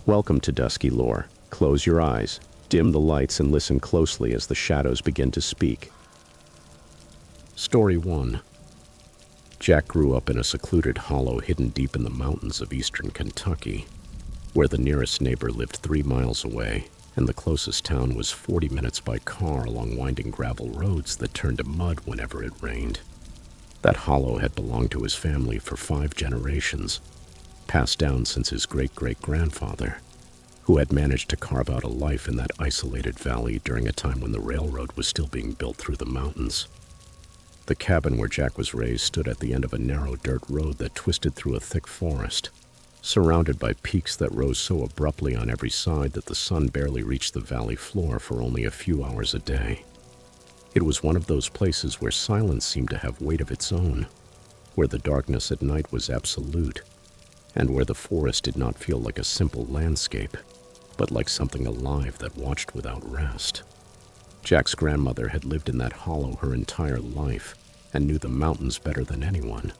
Welcome to Dusky Lore. Close your eyes, dim the lights, and listen closely as the shadows begin to speak. Story 1. Jack grew up in a secluded hollow hidden deep in the mountains of eastern Kentucky, where the nearest neighbor lived 3 miles away, and the closest town was 40 minutes by car along winding gravel roads that turned to mud whenever it rained. That hollow had belonged to his family for 5 generations, passed down since his great-great-grandfather, who had managed to carve out a life in that isolated valley during a time when the railroad was still being built through the mountains. The cabin where Jack was raised stood at the end of a narrow dirt road that twisted through a thick forest, surrounded by peaks that rose so abruptly on every side that the sun barely reached the valley floor for only a few hours a day. It was one of those places where silence seemed to have weight of its own, where the darkness at night was absolute, and where the forest did not feel like a simple landscape, but like something alive that watched without rest. Jack's grandmother had lived in that hollow her entire life and knew the mountains better than anyone.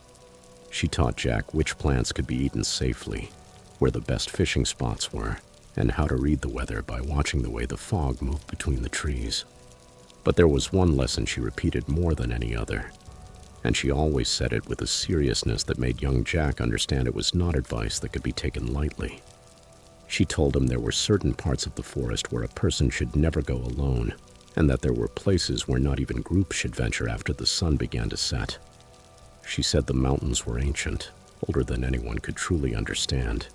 She taught Jack which plants could be eaten safely, where the best fishing spots were, and how to read the weather by watching the way the fog moved between the trees. But there was one lesson she repeated more than any other, and she always said it with a seriousness that made young Jack understand it was not advice that could be taken lightly. She told him there were certain parts of the forest where a person should never go alone, and that there were places where not even groups should venture after the sun began to set. She said the mountains were ancient, older than anyone could truly understand,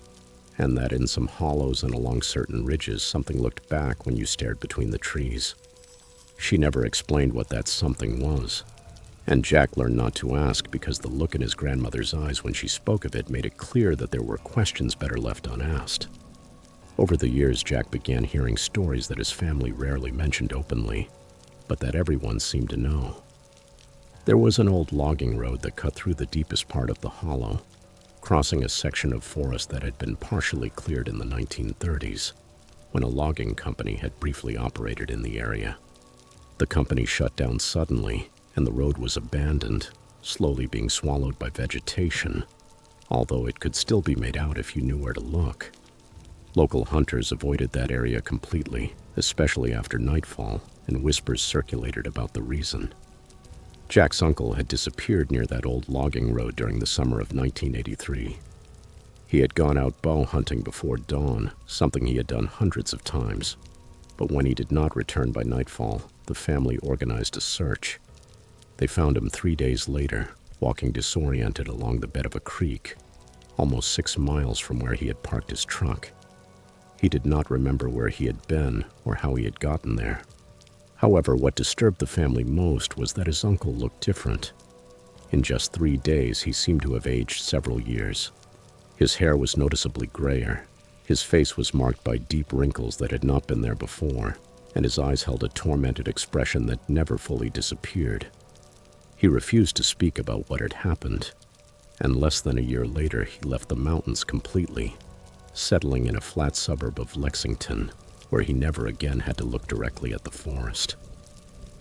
and that in some hollows and along certain ridges something looked back when you stared between the trees. She never explained what that something was, and Jack learned not to ask because the look in his grandmother's eyes when she spoke of it made it clear that there were questions better left unasked. Over the years, Jack began hearing stories that his family rarely mentioned openly, but that everyone seemed to know. There was an old logging road that cut through the deepest part of the hollow, crossing a section of forest that had been partially cleared in the 1930s, when a logging company had briefly operated in the area. The company shut down suddenly, and the road was abandoned, slowly being swallowed by vegetation, although it could still be made out if you knew where to look. Local hunters avoided that area completely, especially after nightfall, and whispers circulated about the reason. Jack's uncle had disappeared near that old logging road during the summer of 1983. He had gone out bow hunting before dawn, something he had done hundreds of times. But when he did not return by nightfall, the family organized a search. They found him 3 days later, walking disoriented along the bed of a creek, almost 6 miles from where he had parked his truck. He did not remember where he had been or how he had gotten there. However, what disturbed the family most was that his uncle looked different. In just 3 days, he seemed to have aged several years. His hair was noticeably grayer. His face was marked by deep wrinkles that had not been there before, and his eyes held a tormented expression that never fully disappeared. He refused to speak about what had happened, and less than a year later he left the mountains completely, settling in a flat suburb of Lexington, where he never again had to look directly at the forest.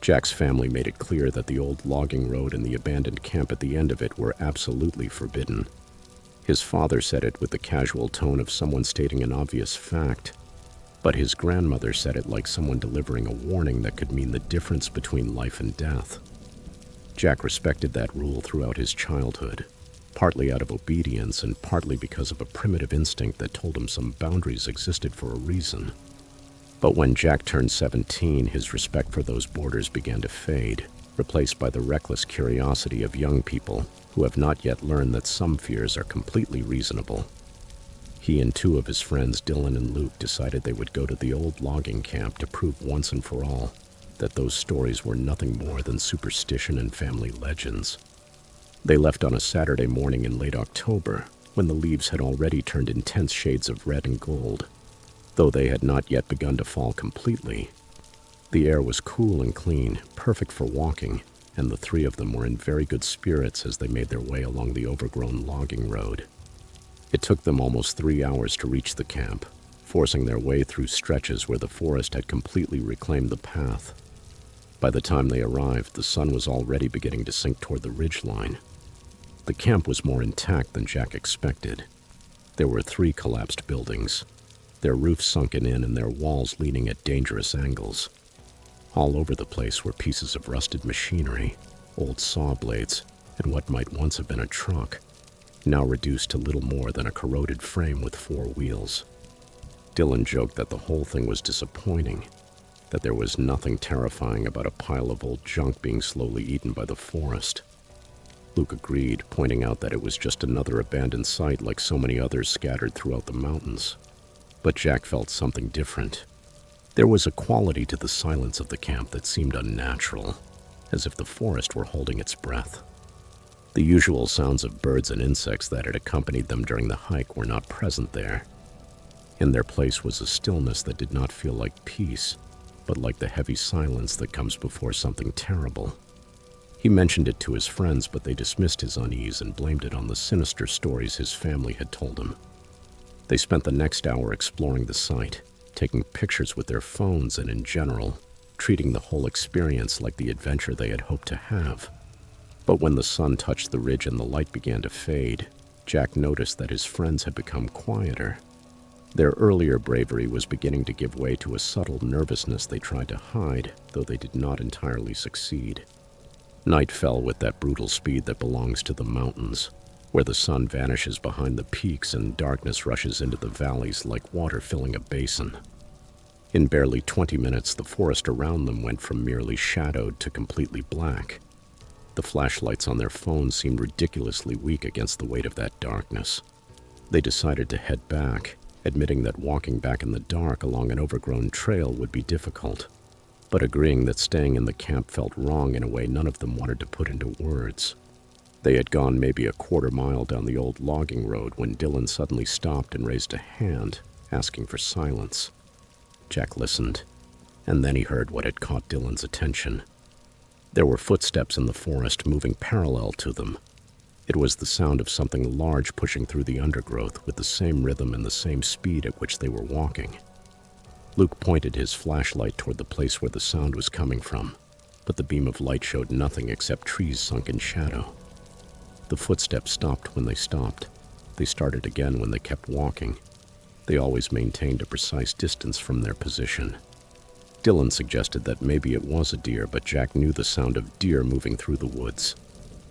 Jack's family made it clear that the old logging road and the abandoned camp at the end of it were absolutely forbidden. His father said it with the casual tone of someone stating an obvious fact, but his grandmother said it like someone delivering a warning that could mean the difference between life and death. Jack respected that rule throughout his childhood, partly out of obedience and partly because of a primitive instinct that told him some boundaries existed for a reason. But when Jack turned 17, his respect for those borders began to fade, replaced by the reckless curiosity of young people who have not yet learned that some fears are completely reasonable. He and 2 of his friends, Dylan and Luke, decided they would go to the old logging camp to prove once and for all that those stories were nothing more than superstition and family legends. They left on a Saturday morning in late October, when the leaves had already turned intense shades of red and gold, though they had not yet begun to fall completely. The air was cool and clean, perfect for walking, and the 3 of them were in very good spirits as they made their way along the overgrown logging road. It took them almost 3 hours to reach the camp, forcing their way through stretches where the forest had completely reclaimed the path. By the time they arrived, the sun was already beginning to sink toward the ridgeline. The camp was more intact than Jack expected. There were 3 collapsed buildings, their roofs sunken in and their walls leaning at dangerous angles. All over the place were pieces of rusted machinery, old saw blades, and what might once have been a truck, now reduced to little more than a corroded frame with 4 wheels. Dylan joked that the whole thing was disappointing, that there was nothing terrifying about a pile of old junk being slowly eaten by the forest. Luke agreed, pointing out that it was just another abandoned site like so many others scattered throughout the mountains. But Jack felt something different. There was a quality to the silence of the camp that seemed unnatural, as if the forest were holding its breath. The usual sounds of birds and insects that had accompanied them during the hike were not present there. In their place was a stillness that did not feel like peace, but like the heavy silence that comes before something terrible. He mentioned it to his friends, but they dismissed his unease and blamed it on the sinister stories his family had told him. They spent the next hour exploring the site, taking pictures with their phones and, in general, treating the whole experience like the adventure they had hoped to have. But when the sun touched the ridge and the light began to fade, Jack noticed that his friends had become quieter. Their earlier bravery was beginning to give way to a subtle nervousness they tried to hide, though they did not entirely succeed. Night fell with that brutal speed that belongs to the mountains, where the sun vanishes behind the peaks and darkness rushes into the valleys like water filling a basin. In barely 20 minutes, the forest around them went from merely shadowed to completely black. The flashlights on their phones seemed ridiculously weak against the weight of that darkness. They decided to head back, admitting that walking back in the dark along an overgrown trail would be difficult, but agreeing that staying in the camp felt wrong in a way none of them wanted to put into words. They had gone maybe a quarter mile down the old logging road when Dylan suddenly stopped and raised a hand, asking for silence. Jack listened, and then he heard what had caught Dylan's attention. There were footsteps in the forest moving parallel to them. It was the sound of something large pushing through the undergrowth with the same rhythm and the same speed at which they were walking. Luke pointed his flashlight toward the place where the sound was coming from, but the beam of light showed nothing except trees sunk in shadow. The footsteps stopped when they stopped. They started again when they kept walking. They always maintained a precise distance from their position. Dylan suggested that maybe it was a deer, but Jack knew the sound of deer moving through the woods,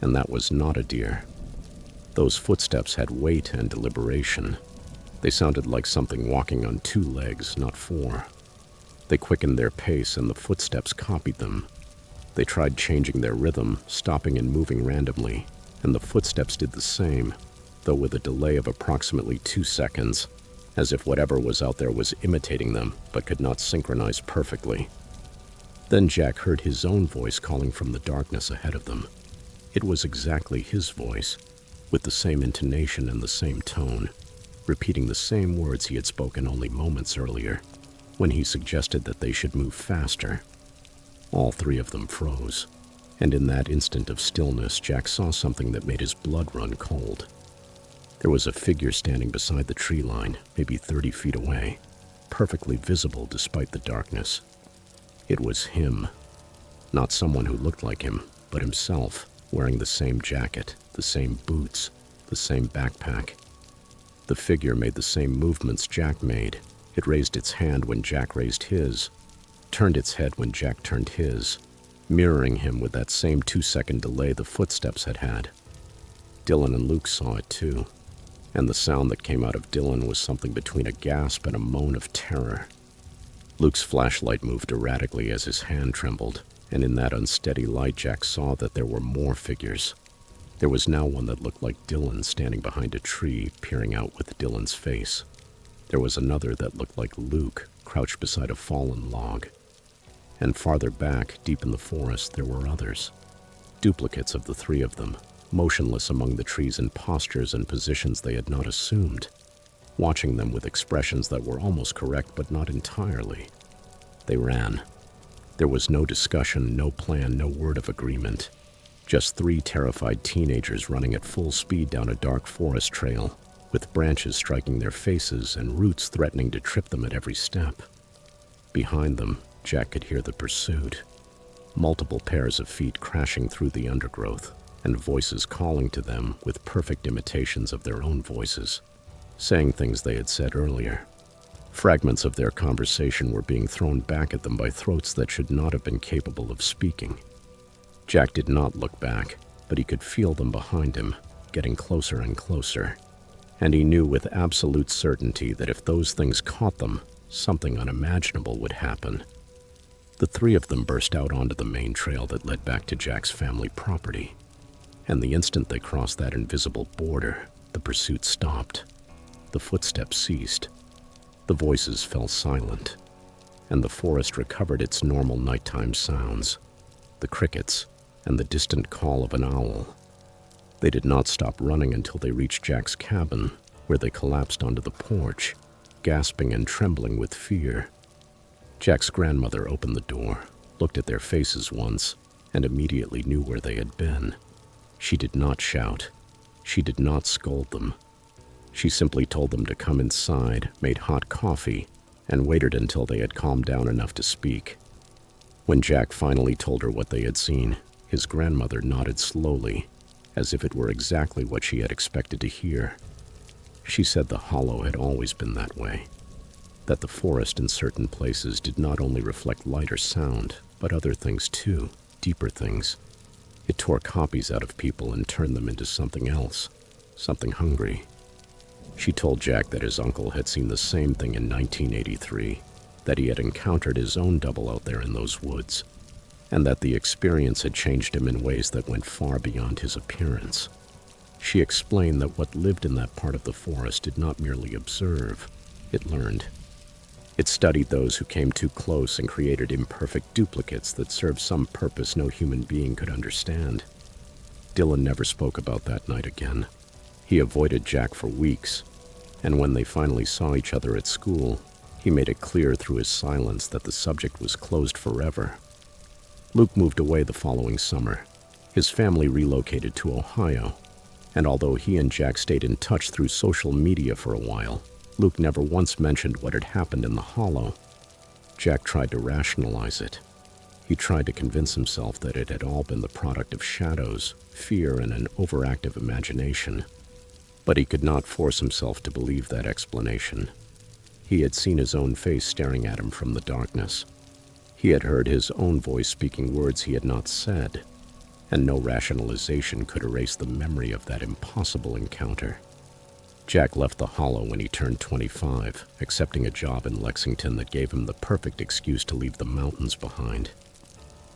and that was not a deer. Those footsteps had weight and deliberation. They sounded like something walking on 2 legs, not 4. They quickened their pace, and the footsteps copied them. They tried changing their rhythm, stopping and moving randomly, and the footsteps did the same, though with a delay of approximately 2 seconds, as if whatever was out there was imitating them, but could not synchronize perfectly. Then Jack heard his own voice calling from the darkness ahead of them. It was exactly his voice, with the same intonation and the same tone, repeating the same words he had spoken only moments earlier, when he suggested that they should move faster. All 3 of them froze, and in that instant of stillness, Jack saw something that made his blood run cold. There was a figure standing beside the tree line, maybe 30 feet away, perfectly visible despite the darkness. It was him. Not someone who looked like him, but himself, wearing the same jacket, the same boots, the same backpack. The figure made the same movements Jack made. It raised its hand when Jack raised his, turned its head when Jack turned his, mirroring him with that same 2-second delay the footsteps had had. Dylan and Luke saw it too, and the sound that came out of Dylan was something between a gasp and a moan of terror. Luke's flashlight moved erratically as his hand trembled, and in that unsteady light Jack saw that there were more figures. There was now one that looked like Dylan standing behind a tree, peering out with Dylan's face. There was another that looked like Luke, crouched beside a fallen log. And farther back, deep in the forest, there were others. Duplicates of the 3 of them, motionless among the trees in postures and positions they had not assumed, watching them with expressions that were almost correct but not entirely. They ran. There was no discussion, no plan, no word of agreement. Just 3 terrified teenagers running at full speed down a dark forest trail, with branches striking their faces and roots threatening to trip them at every step. Behind them, Jack could hear the pursuit. Multiple pairs of feet crashing through the undergrowth, and voices calling to them with perfect imitations of their own voices, saying things they had said earlier. Fragments of their conversation were being thrown back at them by throats that should not have been capable of speaking. Jack did not look back, but he could feel them behind him, getting closer and closer. And he knew with absolute certainty that if those things caught them, something unimaginable would happen. The three of them burst out onto the main trail that led back to Jack's family property. And the instant they crossed that invisible border, the pursuit stopped. The footsteps ceased. The voices fell silent. And the forest recovered its normal nighttime sounds, the crickets and the distant call of an owl. They did not stop running until they reached Jack's cabin, where they collapsed onto the porch, gasping and trembling with fear. Jack's grandmother opened the door, looked at their faces once, and immediately knew where they had been. She did not shout. She did not scold them. She simply told them to come inside, made hot coffee, and waited until they had calmed down enough to speak. When Jack finally told her what they had seen, his grandmother nodded slowly, as if it were exactly what she had expected to hear. She said the hollow had always been that way, that the forest in certain places did not only reflect light or sound, but other things too, deeper things. It tore copies out of people and turned them into something else, something hungry. She told Jack that his uncle had seen the same thing in 1983, that he had encountered his own double out there in those woods, and that the experience had changed him in ways that went far beyond his appearance. She explained that what lived in that part of the forest did not merely observe, it learned. It studied those who came too close and created imperfect duplicates that served some purpose no human being could understand. Dylan never spoke about that night again. He avoided Jack for weeks, and when they finally saw each other at school, he made it clear through his silence that the subject was closed forever. Luke moved away the following summer. His family relocated to Ohio, and although he and Jack stayed in touch through social media for a while, Luke never once mentioned what had happened in the hollow. Jack tried to rationalize it. He tried to convince himself that it had all been the product of shadows, fear, and an overactive imagination. But he could not force himself to believe that explanation. He had seen his own face staring at him from the darkness. He had heard his own voice speaking words he had not said, and no rationalization could erase the memory of that impossible encounter. Jack left the hollow when he turned 25, accepting a job in Lexington that gave him the perfect excuse to leave the mountains behind.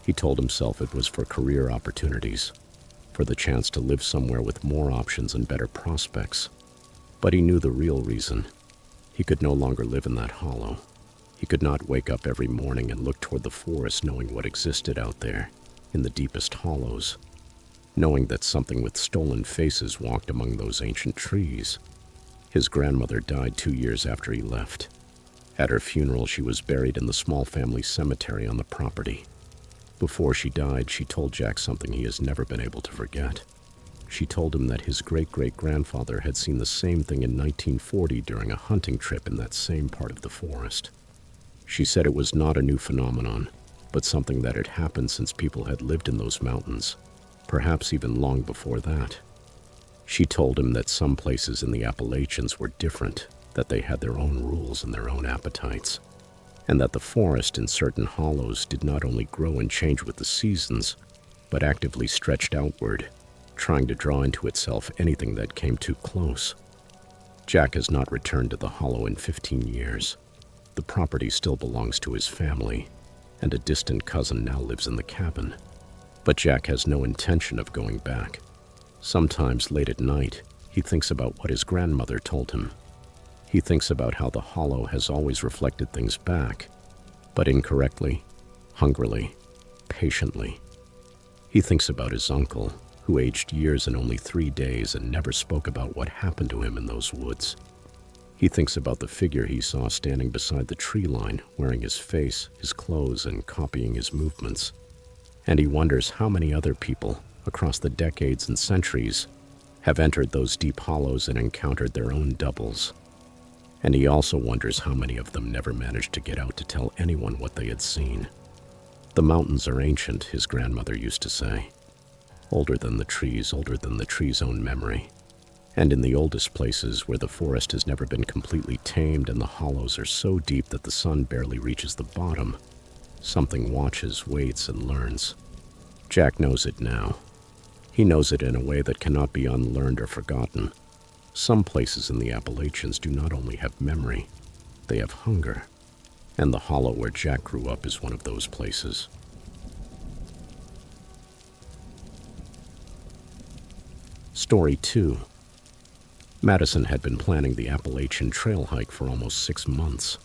He told himself it was for career opportunities, for the chance to live somewhere with more options and better prospects. But he knew the real reason. He could no longer live in that hollow. He could not wake up every morning and look toward the forest knowing what existed out there, in the deepest hollows, knowing that something with stolen faces walked among those ancient trees. His grandmother died 2 years after he left. At her funeral, she was buried in the small family cemetery on the property. Before she died, she told Jack something he has never been able to forget. She told him that his great-great-grandfather had seen the same thing in 1940 during a hunting trip in that same part of the forest. She said it was not a new phenomenon, but something that had happened since people had lived in those mountains, perhaps even long before that. She told him that some places in the Appalachians were different, that they had their own rules and their own appetites, and that the forest in certain hollows did not only grow and change with the seasons, but actively stretched outward, trying to draw into itself anything that came too close. Jack has not returned to the hollow in 15 years. The property still belongs to his family, and a distant cousin now lives in the cabin. But Jack has no intention of going back. Sometimes late at night, he thinks about what his grandmother told him. He thinks about how the hollow has always reflected things back, but incorrectly, hungrily, patiently. He thinks about his uncle, who aged years in only 3 days and never spoke about what happened to him in those woods. He thinks about the figure he saw standing beside the tree line, wearing his face, his clothes, and copying his movements. And he wonders how many other people, across the decades and centuries, have entered those deep hollows and encountered their own doubles. And he also wonders how many of them never managed to get out to tell anyone what they had seen. The mountains are ancient, his grandmother used to say. Older than the trees' own memory. And in the oldest places where the forest has never been completely tamed and the hollows are so deep that the sun barely reaches the bottom, something watches, waits, and learns. Jack knows it now. He knows it in a way that cannot be unlearned or forgotten. Some places in the Appalachians do not only have memory, they have hunger. And the hollow where Jack grew up is one of those places. Story 2. Madison had been planning the Appalachian Trail hike for almost 6 months.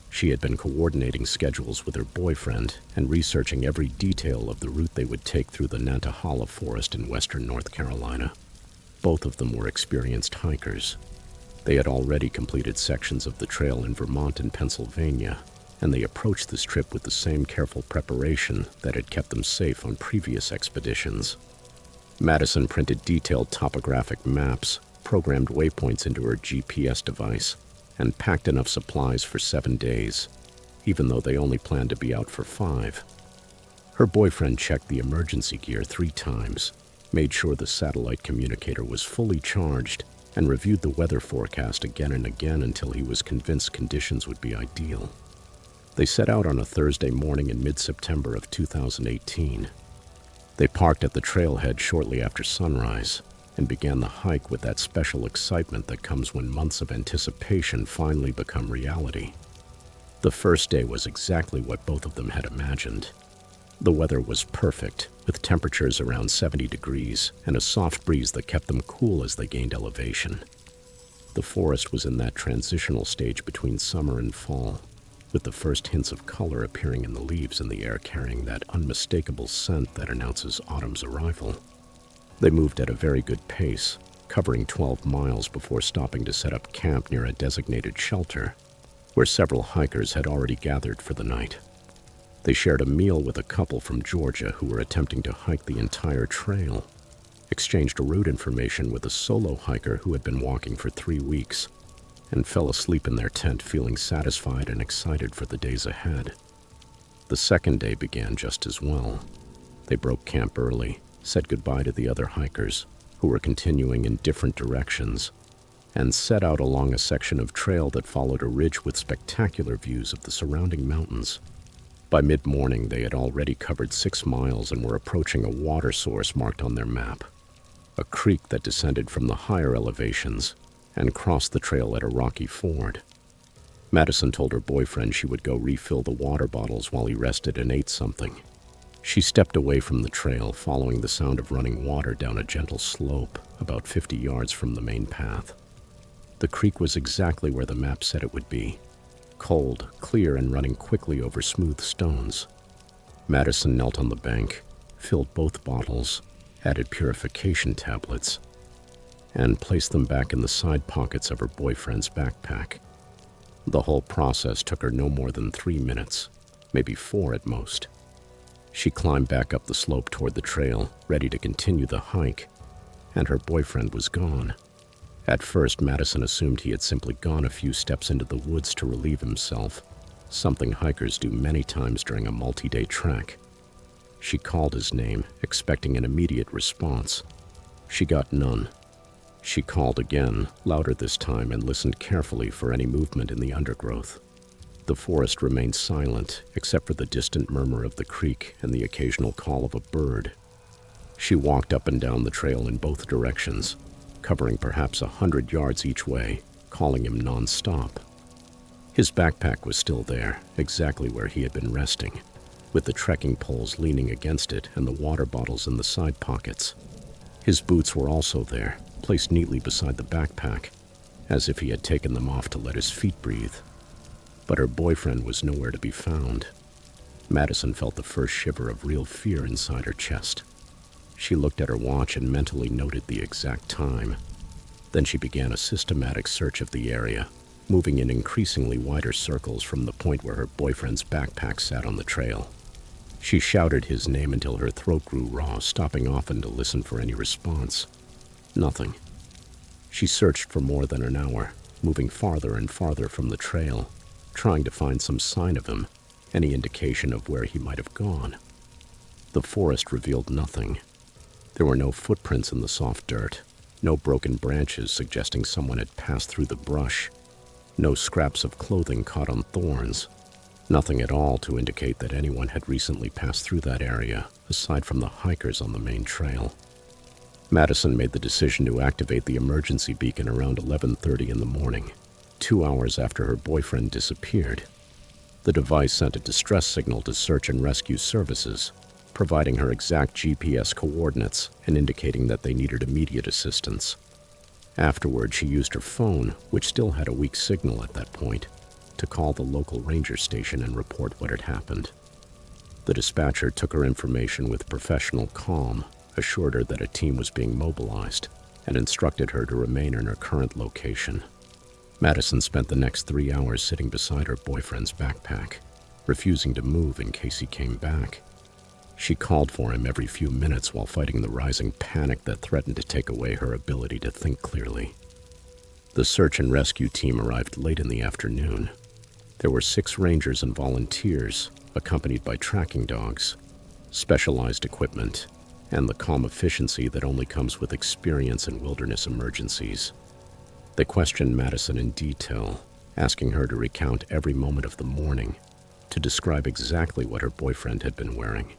She had been coordinating schedules with her boyfriend and researching every detail of the route they would take through the Nantahala Forest in western North Carolina. Both of them were experienced hikers. They had already completed sections of the trail in Vermont and Pennsylvania, and they approached this trip with the same careful preparation that had kept them safe on previous expeditions. Madison printed detailed topographic maps, programmed waypoints into her GPS device, and packed enough supplies for 7 days, even though they only planned to be out for 5. Her boyfriend checked the emergency gear 3 times, made sure the satellite communicator was fully charged, and reviewed the weather forecast again and again until he was convinced conditions would be ideal. They set out on a Thursday morning in mid-September of 2018. They parked at the trailhead shortly after sunrise and began the hike with that special excitement that comes when months of anticipation finally become reality. The first day was exactly what both of them had imagined. The weather was perfect, with temperatures around 70 degrees and a soft breeze that kept them cool as they gained elevation. The forest was in that transitional stage between summer and fall, with the first hints of color appearing in the leaves and the air carrying that unmistakable scent that announces autumn's arrival. They moved at a very good pace, covering 12 miles before stopping to set up camp near a designated shelter, where several hikers had already gathered for the night. They shared a meal with a couple from Georgia who were attempting to hike the entire trail, exchanged route information with a solo hiker who had been walking for 3 weeks, and fell asleep in their tent feeling satisfied and excited for the days ahead. The second day began just as well. They broke camp early, said goodbye to the other hikers, who were continuing in different directions, and set out along a section of trail that followed a ridge with spectacular views of the surrounding mountains. By mid-morning, they had already covered 6 miles and were approaching a water source marked on their map, a creek that descended from the higher elevations and crossed the trail at a rocky ford. Madison told her boyfriend she would go refill the water bottles while he rested and ate something. She stepped away from the trail, following the sound of running water down a gentle slope about 50 yards from the main path. The creek was exactly where the map said it would be, cold, clear, and running quickly over smooth stones. Madison knelt on the bank, filled both bottles, added purification tablets, and placed them back in the side pockets of her boyfriend's backpack. The whole process took her no more than 3 minutes, maybe 4 at most. She climbed back up the slope toward the trail, ready to continue the hike, and her boyfriend was gone. At first, Madison assumed he had simply gone a few steps into the woods to relieve himself, something hikers do many times during a multi-day trek. She called his name, expecting an immediate response. She got none. She called again, louder this time, and listened carefully for any movement in the undergrowth. The forest remained silent, except for the distant murmur of the creek and the occasional call of a bird. She walked up and down the trail in both directions, covering perhaps 100 yards each way, calling him non-stop. His backpack was still there, exactly where he had been resting, with the trekking poles leaning against it and the water bottles in the side pockets. His boots were also there, placed neatly beside the backpack, as if he had taken them off to let his feet breathe. But her boyfriend was nowhere to be found. Madison felt the first shiver of real fear inside her chest. She looked at her watch and mentally noted the exact time. Then she began a systematic search of the area, moving in increasingly wider circles from the point where her boyfriend's backpack sat on the trail. She shouted his name until her throat grew raw, stopping often to listen for any response. Nothing. She searched for more than an hour, moving farther and farther from the trail, trying to find some sign of him, any indication of where he might have gone. The forest revealed nothing. There were no footprints in the soft dirt, No broken branches suggesting someone had passed through the brush. No scraps of clothing caught on thorns. Nothing at all to indicate that anyone had recently passed through that area, aside from the hikers on the main trail. Madison made the decision to activate the emergency beacon around 11:30 in the morning, 2 hours after her boyfriend disappeared. The device sent a distress signal to search and rescue services, providing her exact GPS coordinates and indicating that they needed immediate assistance. Afterward, she used her phone, which still had a weak signal at that point, to call the local ranger station and report what had happened. The dispatcher took her information with professional calm, assured her that a team was being mobilized, and instructed her to remain in her current location. Madison spent the next 3 hours sitting beside her boyfriend's backpack, refusing to move in case he came back. She called for him every few minutes while fighting the rising panic that threatened to take away her ability to think clearly. The search and rescue team arrived late in the afternoon. There were 6 rangers and volunteers, accompanied by tracking dogs, specialized equipment, and the calm efficiency that only comes with experience in wilderness emergencies. They questioned Madison in detail, asking her to recount every moment of the morning, to describe exactly what her boyfriend had been wearing,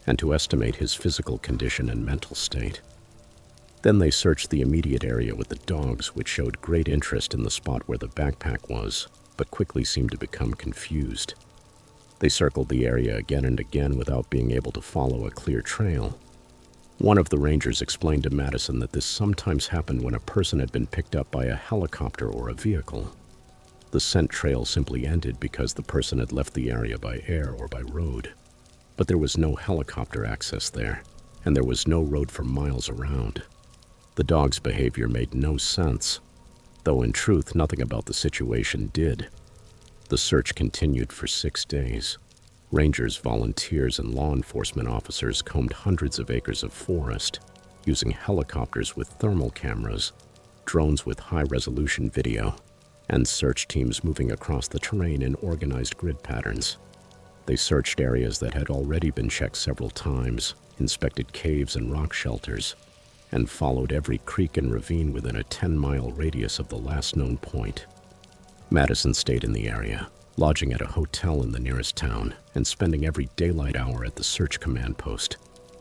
and to estimate his physical condition and mental state. Then they searched the immediate area with the dogs, which showed great interest in the spot where the backpack was, but quickly seemed to become confused. They circled the area again and again without being able to follow a clear trail. One of the rangers explained to Madison that this sometimes happened when a person had been picked up by a helicopter or a vehicle. The scent trail simply ended because the person had left the area by air or by road. But there was no helicopter access there, and there was no road for miles around. The dog's behavior made no sense, though in truth nothing about the situation did. The search continued for 6 days. Rangers, volunteers, and law enforcement officers combed hundreds of acres of forest, using helicopters with thermal cameras, drones with high-resolution video, and search teams moving across the terrain in organized grid patterns. They searched areas that had already been checked several times, inspected caves and rock shelters, and followed every creek and ravine within a 10-mile radius of the last known point. Madison stayed in the area, lodging at a hotel in the nearest town and spending every daylight hour at the search command post,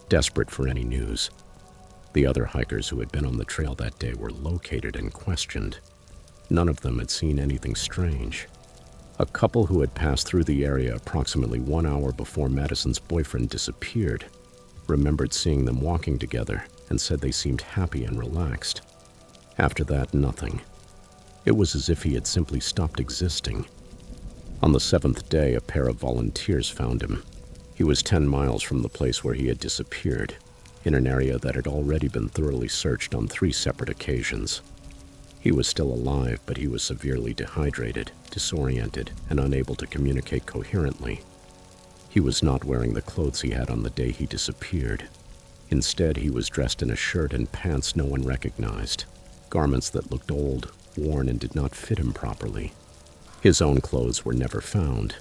desperate for any news. The other hikers who had been on the trail that day were located and questioned. None of them had seen anything strange. A couple who had passed through the area approximately 1 hour before Madison's boyfriend disappeared remembered seeing them walking together and said they seemed happy and relaxed. After that, nothing. It was as if he had simply stopped existing. On the 7th day, a pair of volunteers found him. He was 10 miles from the place where he had disappeared, in an area that had already been thoroughly searched on 3 separate occasions. He was still alive, but he was severely dehydrated, disoriented, and unable to communicate coherently. He was not wearing the clothes he had on the day he disappeared. Instead, he was dressed in a shirt and pants no one recognized, garments that looked old, worn, and did not fit him properly. His own clothes were never found.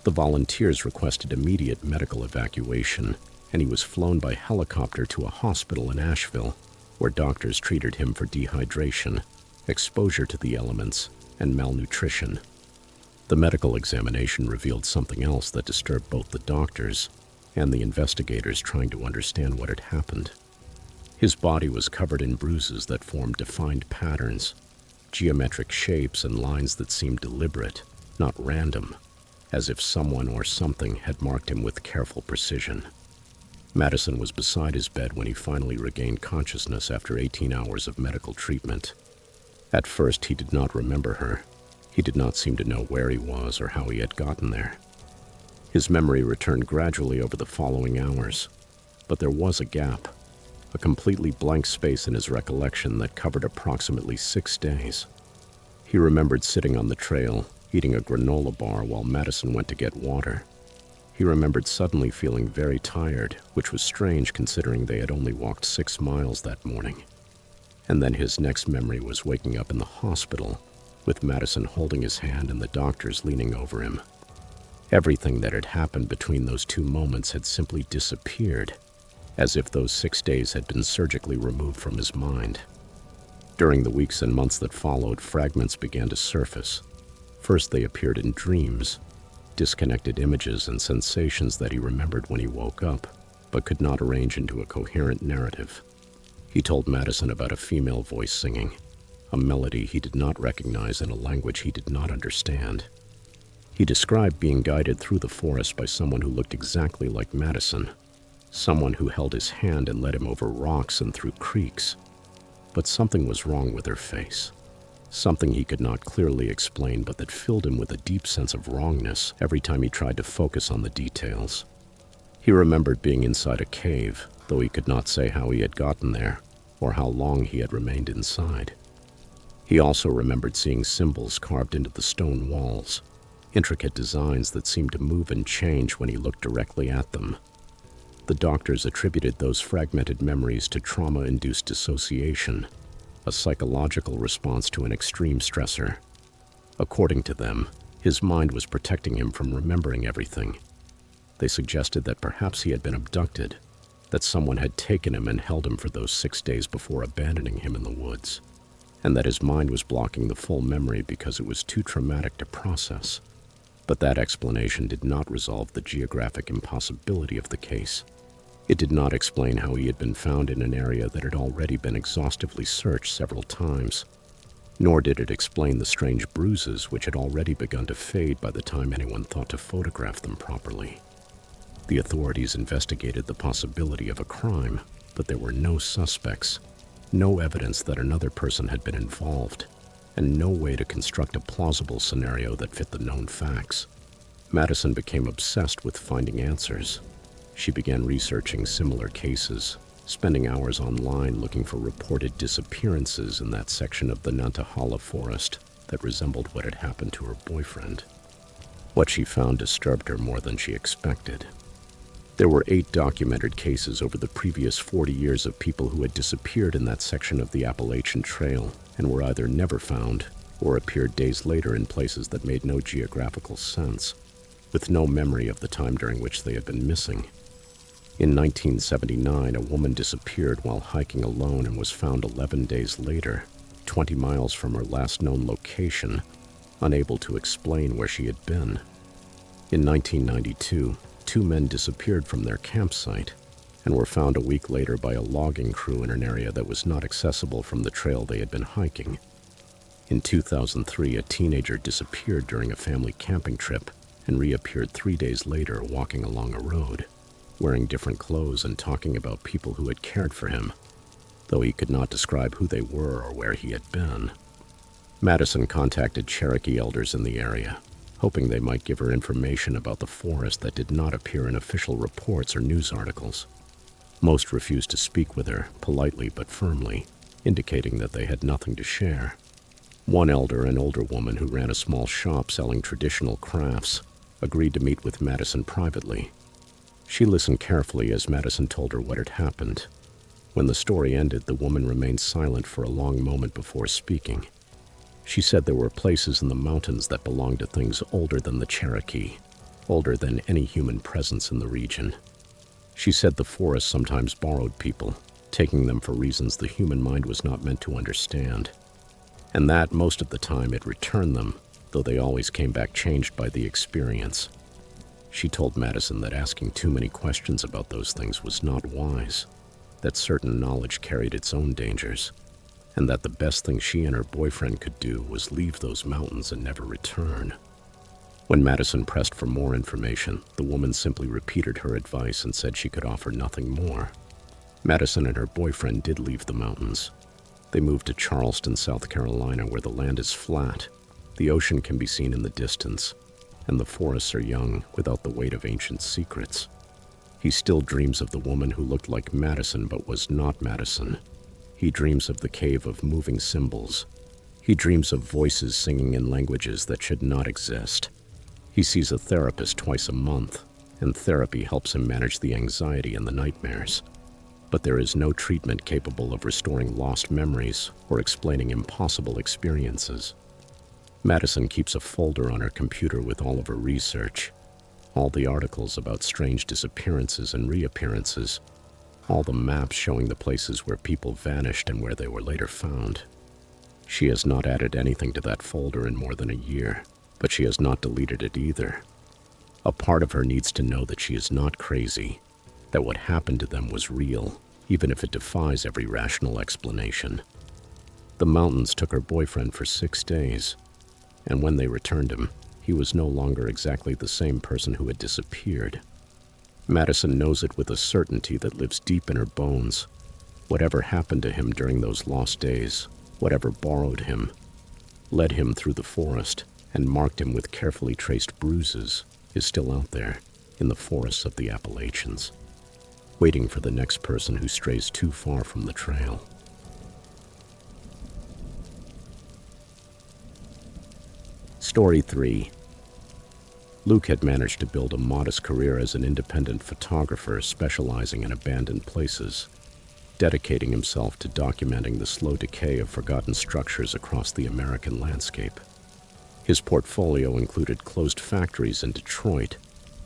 The volunteers requested immediate medical evacuation, and he was flown by helicopter to a hospital in Asheville, where doctors treated him for dehydration, exposure to the elements, and malnutrition. The medical examination revealed something else that disturbed both the doctors and the investigators trying to understand what had happened. His body was covered in bruises that formed defined patterns, geometric shapes and lines that seemed deliberate, not random, as if someone or something had marked him with careful precision. Madison was beside his bed when he finally regained consciousness after 18 hours of medical treatment. At first, he did not remember her. He did not seem to know where he was or how he had gotten there. His memory returned gradually over the following hours, but there was a gap, a completely blank space in his recollection that covered approximately 6 days. He remembered sitting on the trail, eating a granola bar while Madison went to get water. He remembered suddenly feeling very tired, which was strange considering they had only walked 6 miles that morning. And then his next memory was waking up in the hospital, with Madison holding his hand and the doctors leaning over him. Everything that had happened between those 2 moments had simply disappeared, as if those 6 days had been surgically removed from his mind. During the weeks and months that followed, fragments began to surface. First, they appeared in dreams, disconnected images and sensations that he remembered when he woke up, but could not arrange into a coherent narrative. He told Madison about a female voice singing, a melody he did not recognize in a language he did not understand. He described being guided through the forest by someone who looked exactly like Madison, someone who held his hand and led him over rocks and through creeks. But something was wrong with her face, something he could not clearly explain, but that filled him with a deep sense of wrongness every time he tried to focus on the details. He remembered being inside a cave, though he could not say how he had gotten there or how long he had remained inside. He also remembered seeing symbols carved into the stone walls, intricate designs that seemed to move and change when he looked directly at them. The doctors attributed those fragmented memories to trauma-induced dissociation, a psychological response to an extreme stressor. According to them, his mind was protecting him from remembering everything. They suggested that perhaps he had been abducted, that someone had taken him and held him for those 6 days before abandoning him in the woods, and that his mind was blocking the full memory because it was too traumatic to process. But that explanation did not resolve the geographic impossibility of the case. It did not explain how he had been found in an area that had already been exhaustively searched several times, nor did it explain the strange bruises which had already begun to fade by the time anyone thought to photograph them properly. The authorities investigated the possibility of a crime, but there were no suspects, no evidence that another person had been involved, and no way to construct a plausible scenario that fit the known facts. Madison became obsessed with finding answers. She began researching similar cases, spending hours online looking for reported disappearances in that section of the Nantahala forest that resembled what had happened to her boyfriend. What she found disturbed her more than she expected. There were 8 documented cases over the previous 40 years of people who had disappeared in that section of the Appalachian Trail and were either never found or appeared days later in places that made no geographical sense, with no memory of the time during which they had been missing. In 1979, a woman disappeared while hiking alone and was found 11 days later, 20 miles from her last known location, unable to explain where she had been. In 1992, 2 men disappeared from their campsite and were found a week later by a logging crew in an area that was not accessible from the trail they had been hiking. In 2003, a teenager disappeared during a family camping trip and reappeared 3 days later walking along a road, wearing different clothes and talking about people who had cared for him, though he could not describe who they were or where he had been. Madison contacted Cherokee elders in the area, hoping they might give her information about the forest that did not appear in official reports or news articles. Most refused to speak with her, politely but firmly, indicating that they had nothing to share. One elder, an older woman who ran a small shop selling traditional crafts, agreed to meet with Madison privately. She listened carefully as Madison told her what had happened. When the story ended, the woman remained silent for a long moment before speaking. She said there were places in the mountains that belonged to things older than the Cherokee, older than any human presence in the region. She said the forest sometimes borrowed people, taking them for reasons the human mind was not meant to understand, and that most of the time it returned them, though they always came back changed by the experience. She told Madison that asking too many questions about those things was not wise, that certain knowledge carried its own dangers, and that the best thing she and her boyfriend could do was leave those mountains and never return. When Madison pressed for more information, the woman simply repeated her advice and said she could offer nothing more. Madison and her boyfriend did leave the mountains. They moved to Charleston, South Carolina, where the land is flat, the ocean can be seen in the distance, and the forests are young without the weight of ancient secrets. He still dreams of the woman who looked like Madison but was not Madison. He dreams of the cave of moving symbols. He dreams of voices singing in languages that should not exist. He sees a therapist twice a month, and therapy helps him manage the anxiety and the nightmares. But there is no treatment capable of restoring lost memories or explaining impossible experiences. Madison keeps a folder on her computer with all of her research, all the articles about strange disappearances and reappearances, all the maps showing the places where people vanished and where they were later found. She has not added anything to that folder in more than a year, but she has not deleted it either. A part of her needs to know that she is not crazy, that what happened to them was real, even if it defies every rational explanation. The mountains took her boyfriend for 6 days, and when they returned him, he was no longer exactly the same person who had disappeared. Madison knows it with a certainty that lives deep in her bones. Whatever happened to him during those lost days, whatever borrowed him, led him through the forest, and marked him with carefully traced bruises, is still out there in the forests of the Appalachians, waiting for the next person who strays too far from the trail. Story 3. Luke had managed to build a modest career as an independent photographer specializing in abandoned places, dedicating himself to documenting the slow decay of forgotten structures across the American landscape. His portfolio included closed factories in Detroit,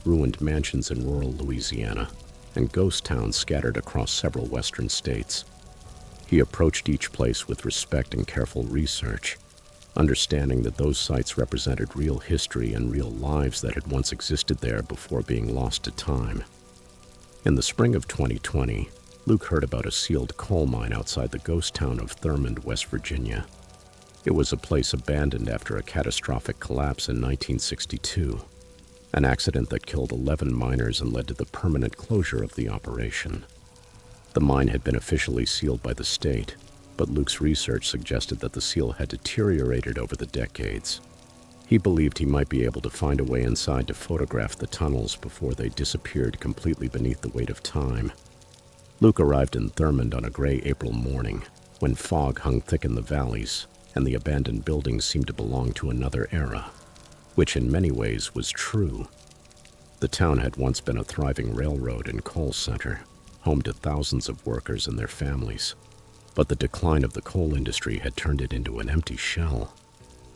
ruined mansions in rural Louisiana, and ghost towns scattered across several western states. He approached each place with respect and careful research, understanding that those sites represented real history and real lives that had once existed there before being lost to time. In the spring of 2020, Luke heard about a sealed coal mine outside the ghost town of Thurmond, West Virginia. It was a place abandoned after a catastrophic collapse in 1962, an accident that killed 11 miners and led to the permanent closure of the operation. The mine had been officially sealed by the state, but Luke's research suggested that the seal had deteriorated over the decades. He believed he might be able to find a way inside to photograph the tunnels before they disappeared completely beneath the weight of time. Luke arrived in Thurmond on a gray April morning, when fog hung thick in the valleys, and the abandoned buildings seemed to belong to another era, which in many ways was true. The town had once been a thriving railroad and coal center, home to thousands of workers and their families. But the decline of the coal industry had turned it into an empty shell,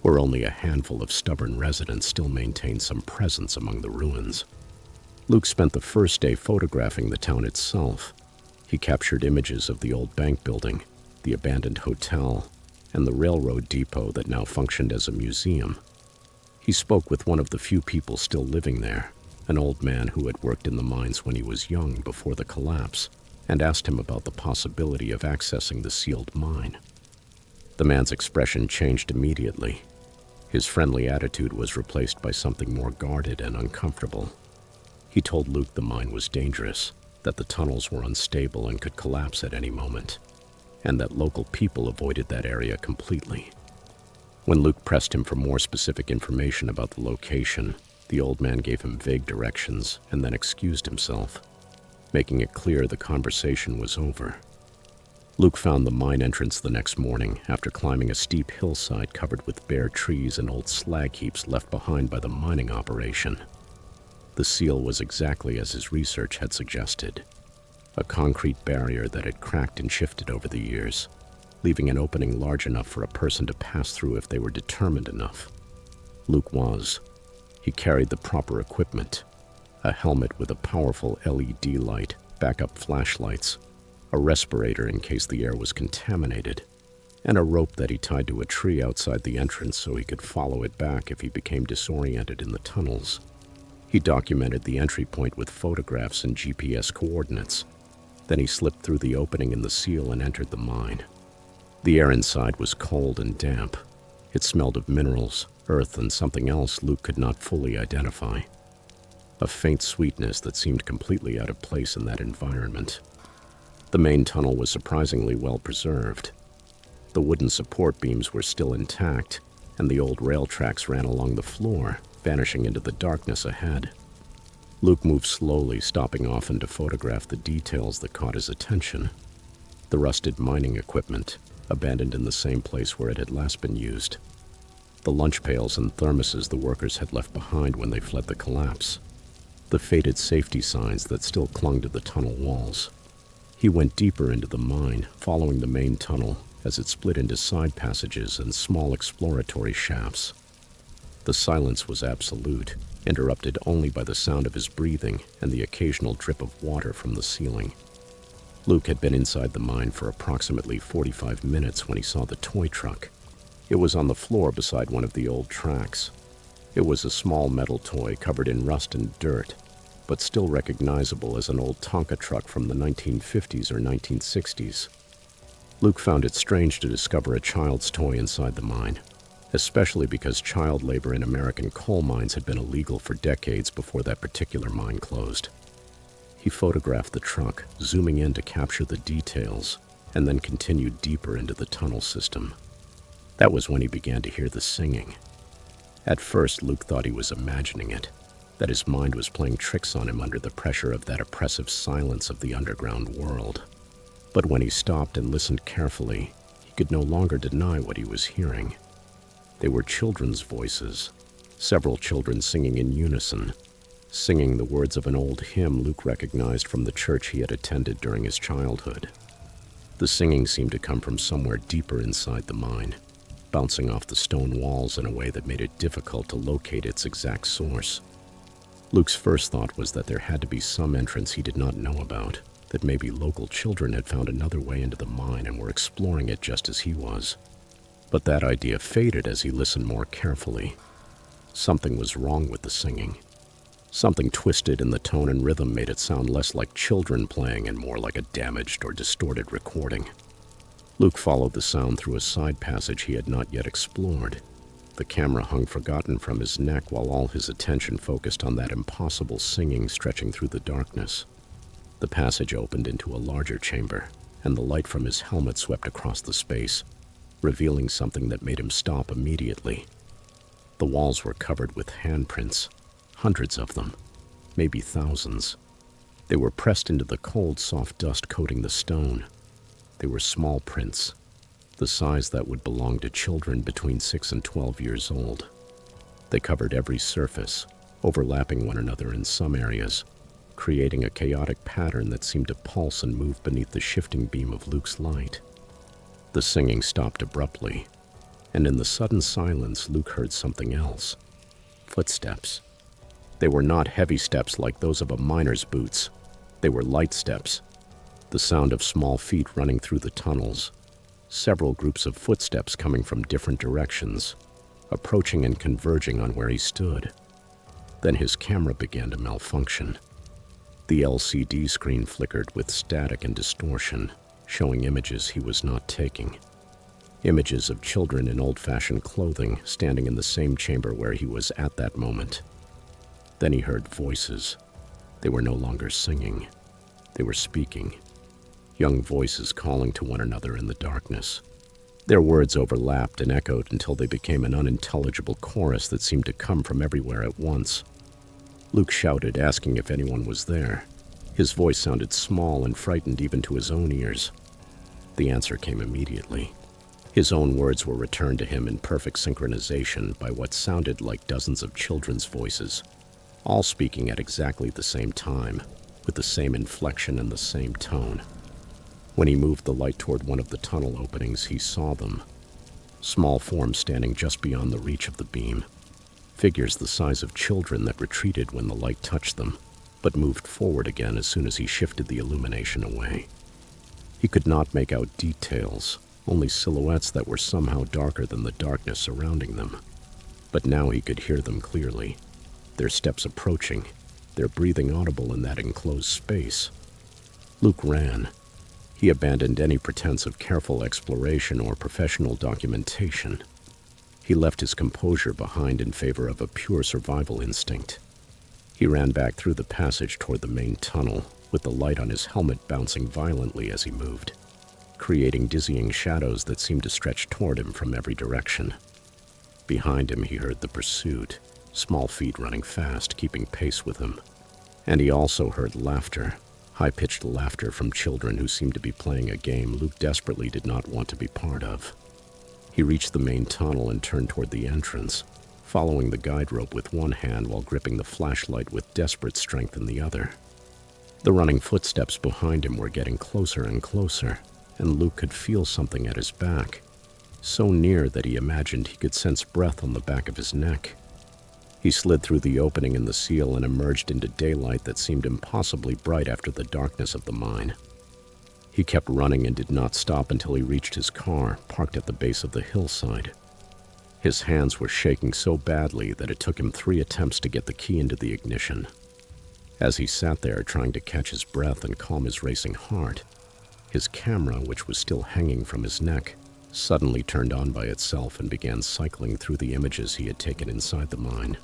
where only a handful of stubborn residents still maintained some presence among the ruins. Luke spent the first day photographing the town itself. He captured images of the old bank building, the abandoned hotel, and the railroad depot that now functioned as a museum. He spoke with one of the few people still living there, an old man who had worked in the mines when he was young before the collapse, and asked him about the possibility of accessing the sealed mine. The man's expression changed immediately. His friendly attitude was replaced by something more guarded and uncomfortable. He told Luke the mine was dangerous, that the tunnels were unstable and could collapse at any moment, and that local people avoided that area completely. When Luke pressed him for more specific information about the location, the old man gave him vague directions and then excused himself, making it clear the conversation was over. Luke found the mine entrance the next morning after climbing a steep hillside covered with bare trees and old slag heaps left behind by the mining operation. The seal was exactly as his research had suggested, a concrete barrier that had cracked and shifted over the years, leaving an opening large enough for a person to pass through if they were determined enough. Luke was. He carried the proper equipment: a helmet with a powerful LED light, backup flashlights, a respirator in case the air was contaminated, and a rope that he tied to a tree outside the entrance so he could follow it back if he became disoriented in the tunnels. He documented the entry point with photographs and GPS coordinates. Then he slipped through the opening in the seal and entered the mine. The air inside was cold and damp. It smelled of minerals, earth, and something else Luke could not fully identify. A faint sweetness that seemed completely out of place in that environment. The main tunnel was surprisingly well preserved. The wooden support beams were still intact, and the old rail tracks ran along the floor, vanishing into the darkness ahead. Luke moved slowly, stopping often to photograph the details that caught his attention. The rusted mining equipment, abandoned in the same place where it had last been used. The lunch pails and thermoses the workers had left behind when they fled the collapse. The faded safety signs that still clung to the tunnel walls. He went deeper into the mine, following the main tunnel as it split into side passages and small exploratory shafts. The silence was absolute, interrupted only by the sound of his breathing and the occasional drip of water from the ceiling. Luke had been inside the mine for approximately 45 minutes when he saw the toy truck. It was on the floor beside one of the old tracks. It was a small metal toy covered in rust and dirt, but still recognizable as an old Tonka truck from the 1950s or 1960s. Luke found it strange to discover a child's toy inside the mine, especially because child labor in American coal mines had been illegal for decades before that particular mine closed. He photographed the truck, zooming in to capture the details, and then continued deeper into the tunnel system. That was when he began to hear the singing. At first, Luke thought he was imagining it, that his mind was playing tricks on him under the pressure of that oppressive silence of the underground world. But when he stopped and listened carefully, he could no longer deny what he was hearing. They were children's voices, several children singing in unison, singing the words of an old hymn Luke recognized from the church he had attended during his childhood. The singing seemed to come from somewhere deeper inside the mine, bouncing off the stone walls in a way that made it difficult to locate its exact source. Luke's first thought was that there had to be some entrance he did not know about, that maybe local children had found another way into the mine and were exploring it just as he was. But that idea faded as he listened more carefully. Something was wrong with the singing. Something twisted in the tone and rhythm made it sound less like children playing and more like a damaged or distorted recording. Luke followed the sound through a side passage he had not yet explored. The camera hung forgotten from his neck while all his attention focused on that impossible singing stretching through the darkness. The passage opened into a larger chamber, and the light from his helmet swept across the space, revealing something that made him stop immediately. The walls were covered with handprints, hundreds of them, maybe thousands. They were pressed into the cold, soft dust coating the stone. They were small prints, the size that would belong to children between 6 and 12 years old. They covered every surface, overlapping one another in some areas, creating a chaotic pattern that seemed to pulse and move beneath the shifting beam of Luke's light. The singing stopped abruptly, and in the sudden silence, Luke heard something else. Footsteps. They were not heavy steps like those of a miner's boots. They were light steps, the sound of small feet running through the tunnels, several groups of footsteps coming from different directions, approaching and converging on where he stood. Then his camera began to malfunction. The LCD screen flickered with static and distortion, showing images he was not taking. Images of children in old-fashioned clothing standing in the same chamber where he was at that moment. Then he heard voices. They were no longer singing. They were speaking. Young voices calling to one another in the darkness. Their words overlapped and echoed until they became an unintelligible chorus that seemed to come from everywhere at once. Luke shouted, asking if anyone was there. His voice sounded small and frightened even to his own ears. The answer came immediately. His own words were returned to him in perfect synchronization by what sounded like dozens of children's voices, all speaking at exactly the same time, with the same inflection and the same tone. When he moved the light toward one of the tunnel openings, he saw them. Small forms standing just beyond the reach of the beam. Figures the size of children that retreated when the light touched them, but moved forward again as soon as he shifted the illumination away. He could not make out details, only silhouettes that were somehow darker than the darkness surrounding them. But now he could hear them clearly. Their steps approaching, their breathing audible in that enclosed space. Luke ran. He abandoned any pretense of careful exploration or professional documentation. He left his composure behind in favor of a pure survival instinct. He ran back through the passage toward the main tunnel, with the light on his helmet bouncing violently as he moved, creating dizzying shadows that seemed to stretch toward him from every direction. Behind him, he heard the pursuit, small feet running fast, keeping pace with him. And he also heard laughter, high-pitched laughter from children who seemed to be playing a game Luke desperately did not want to be part of. He reached the main tunnel and turned toward the entrance, following the guide rope with one hand while gripping the flashlight with desperate strength in the other. The running footsteps behind him were getting closer and closer, and Luke could feel something at his back, so near that he imagined he could sense breath on the back of his neck. He slid through the opening in the seal and emerged into daylight that seemed impossibly bright after the darkness of the mine. He kept running and did not stop until he reached his car, parked at the base of the hillside. His hands were shaking so badly that it took him 3 attempts to get the key into the ignition. As he sat there trying to catch his breath and calm his racing heart, his camera, which was still hanging from his neck, suddenly turned on by itself and began cycling through the images he had taken inside the mine.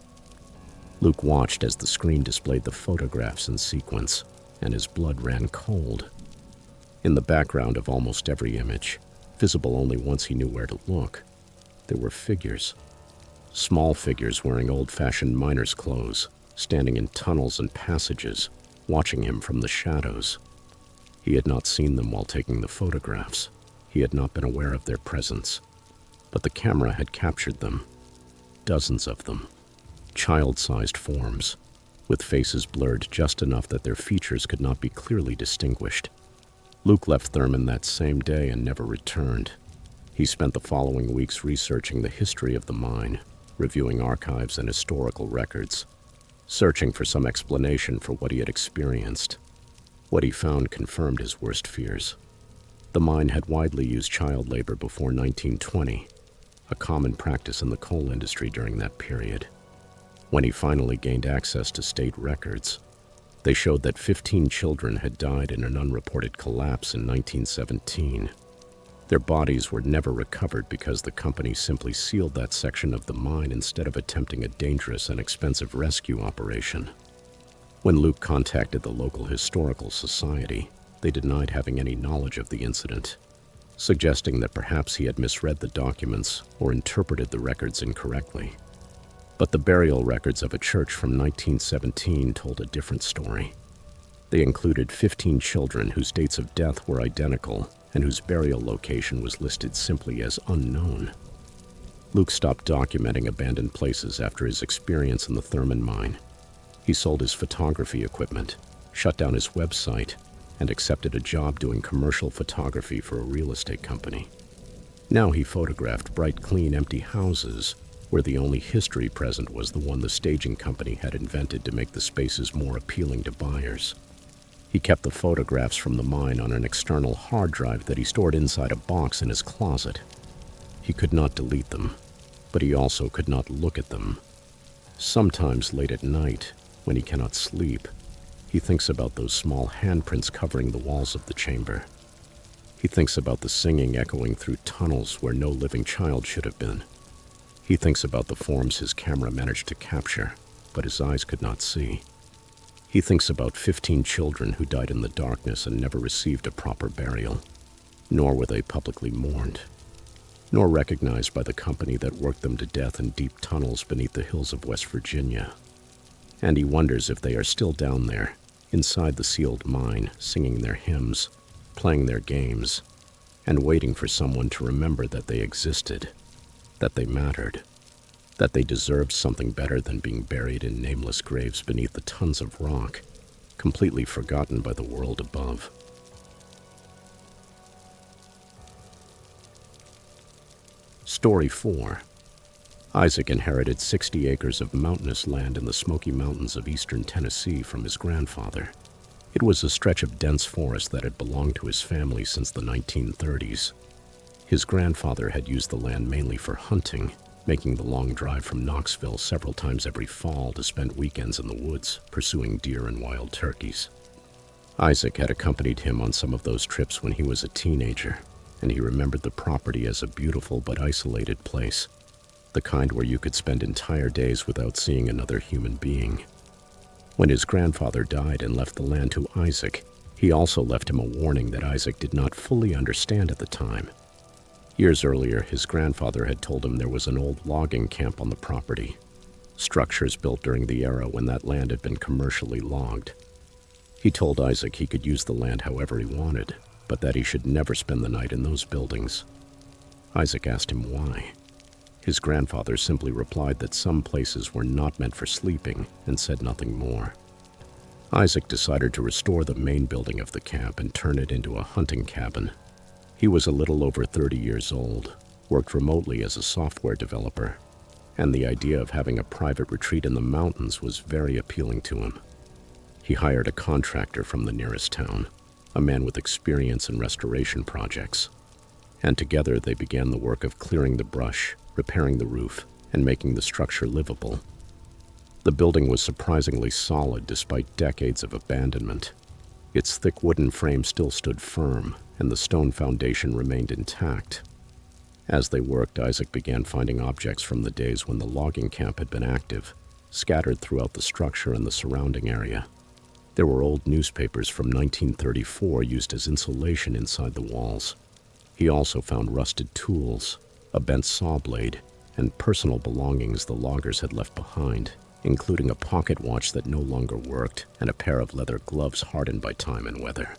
Luke watched as the screen displayed the photographs in sequence, and his blood ran cold. In the background of almost every image, visible only once he knew where to look, there were figures. Small figures wearing old-fashioned miner's clothes, standing in tunnels and passages, watching him from the shadows. He had not seen them while taking the photographs. He had not been aware of their presence. But the camera had captured them. Dozens of them. Child-sized forms, with faces blurred just enough that their features could not be clearly distinguished. Luke left Thurman that same day and never returned. He spent the following weeks researching the history of the mine, reviewing archives and historical records, searching for some explanation for what he had experienced. What he found confirmed his worst fears. The mine had widely used child labor before 1920, a common practice in the coal industry during that period. When he finally gained access to state records, they showed that 15 children had died in an unreported collapse in 1917. Their bodies were never recovered because the company simply sealed that section of the mine instead of attempting a dangerous and expensive rescue operation. When Luke contacted the local historical society, they denied having any knowledge of the incident, suggesting that perhaps he had misread the documents or interpreted the records incorrectly. But the burial records of a church from 1917 told a different story. They included 15 children whose dates of death were identical and whose burial location was listed simply as unknown. Luke stopped documenting abandoned places after his experience in the Thurman mine. He sold his photography equipment, shut down his website, and accepted a job doing commercial photography for a real estate company. Now he photographed bright, clean, empty houses where the only history present was the one the staging company had invented to make the spaces more appealing to buyers. He kept the photographs from the mine on an external hard drive that he stored inside a box in his closet. He could not delete them, but he also could not look at them. Sometimes late at night, when he cannot sleep, he thinks about those small handprints covering the walls of the chamber. He thinks about the singing echoing through tunnels where no living child should have been. He thinks about the forms his camera managed to capture, but his eyes could not see. He thinks about 15 children who died in the darkness and never received a proper burial, nor were they publicly mourned, nor recognized by the company that worked them to death in deep tunnels beneath the hills of West Virginia. And he wonders if they are still down there, inside the sealed mine, singing their hymns, playing their games, and waiting for someone to remember that they existed, that they mattered, that they deserved something better than being buried in nameless graves beneath the tons of rock, completely forgotten by the world above. Story 4. Isaac inherited 60 acres of mountainous land in the Smoky Mountains of eastern Tennessee from his grandfather. It was a stretch of dense forest that had belonged to his family since the 1930s. His grandfather had used the land mainly for hunting, making the long drive from Knoxville several times every fall to spend weekends in the woods, pursuing deer and wild turkeys. Isaac had accompanied him on some of those trips when he was a teenager, and he remembered the property as a beautiful but isolated place, the kind where you could spend entire days without seeing another human being. When his grandfather died and left the land to Isaac, he also left him a warning that Isaac did not fully understand at the time. Years earlier, his grandfather had told him there was an old logging camp on the property, structures built during the era when that land had been commercially logged. He told Isaac he could use the land however he wanted, but that he should never spend the night in those buildings. Isaac asked him why. His grandfather simply replied that some places were not meant for sleeping and said nothing more. Isaac decided to restore the main building of the camp and turn it into a hunting cabin. He was a little over 30 years old, worked remotely as a software developer, and the idea of having a private retreat in the mountains was very appealing to him. He hired a contractor from the nearest town, a man with experience in restoration projects, and together they began the work of clearing the brush, repairing the roof, and making the structure livable. The building was surprisingly solid despite decades of abandonment. Its thick wooden frame still stood firm, and the stone foundation remained intact. As they worked, Isaac began finding objects from the days when the logging camp had been active, scattered throughout the structure and the surrounding area. There were old newspapers from 1934 used as insulation inside the walls. He also found rusted tools, a bent saw blade, and personal belongings the loggers had left behind, including a pocket watch that no longer worked and a pair of leather gloves hardened by time and weather.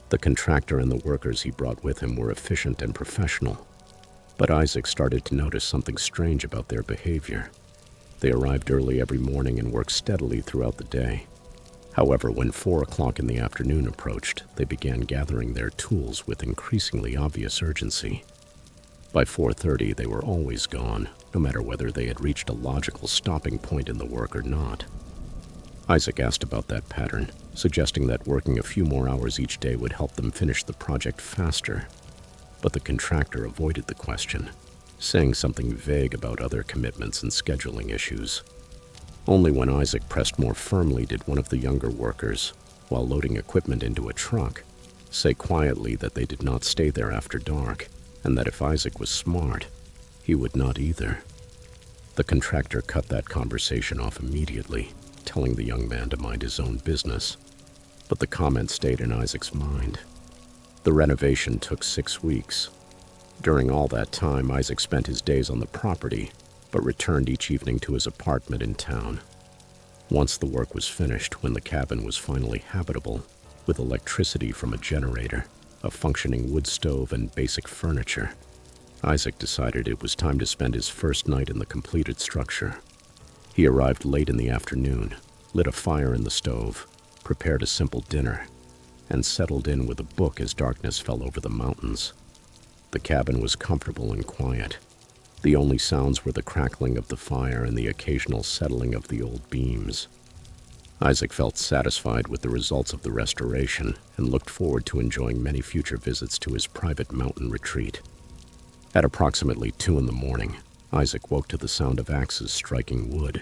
The contractor and the workers he brought with him were efficient and professional, but Isaac started to notice something strange about their behavior. They arrived early every morning and worked steadily throughout the day. However, when 4 o'clock in the afternoon approached, they began gathering their tools with increasingly obvious urgency. By 4:30, they were always gone, no matter whether they had reached a logical stopping point in the work or not. Isaac asked about that pattern, suggesting that working a few more hours each day would help them finish the project faster. But the contractor avoided the question, saying something vague about other commitments and scheduling issues. Only when Isaac pressed more firmly did one of the younger workers, while loading equipment into a truck, say quietly that they did not stay there after dark, and that if Isaac was smart, he would not either. The contractor cut that conversation off immediately, telling the young man to mind his own business. But the comment stayed in Isaac's mind. The renovation took 6 weeks. During all that time, Isaac spent his days on the property, but returned each evening to his apartment in town. Once the work was finished, when the cabin was finally habitable, with electricity from a generator, a functioning wood stove, and basic furniture, Isaac decided it was time to spend his first night in the completed structure. He arrived late in the afternoon, lit a fire in the stove, prepared a simple dinner, and settled in with a book as darkness fell over the mountains. The cabin was comfortable and quiet. The only sounds were the crackling of the fire and the occasional settling of the old beams. Isaac felt satisfied with the results of the restoration and looked forward to enjoying many future visits to his private mountain retreat. At approximately 2 in the morning, Isaac woke to the sound of axes striking wood.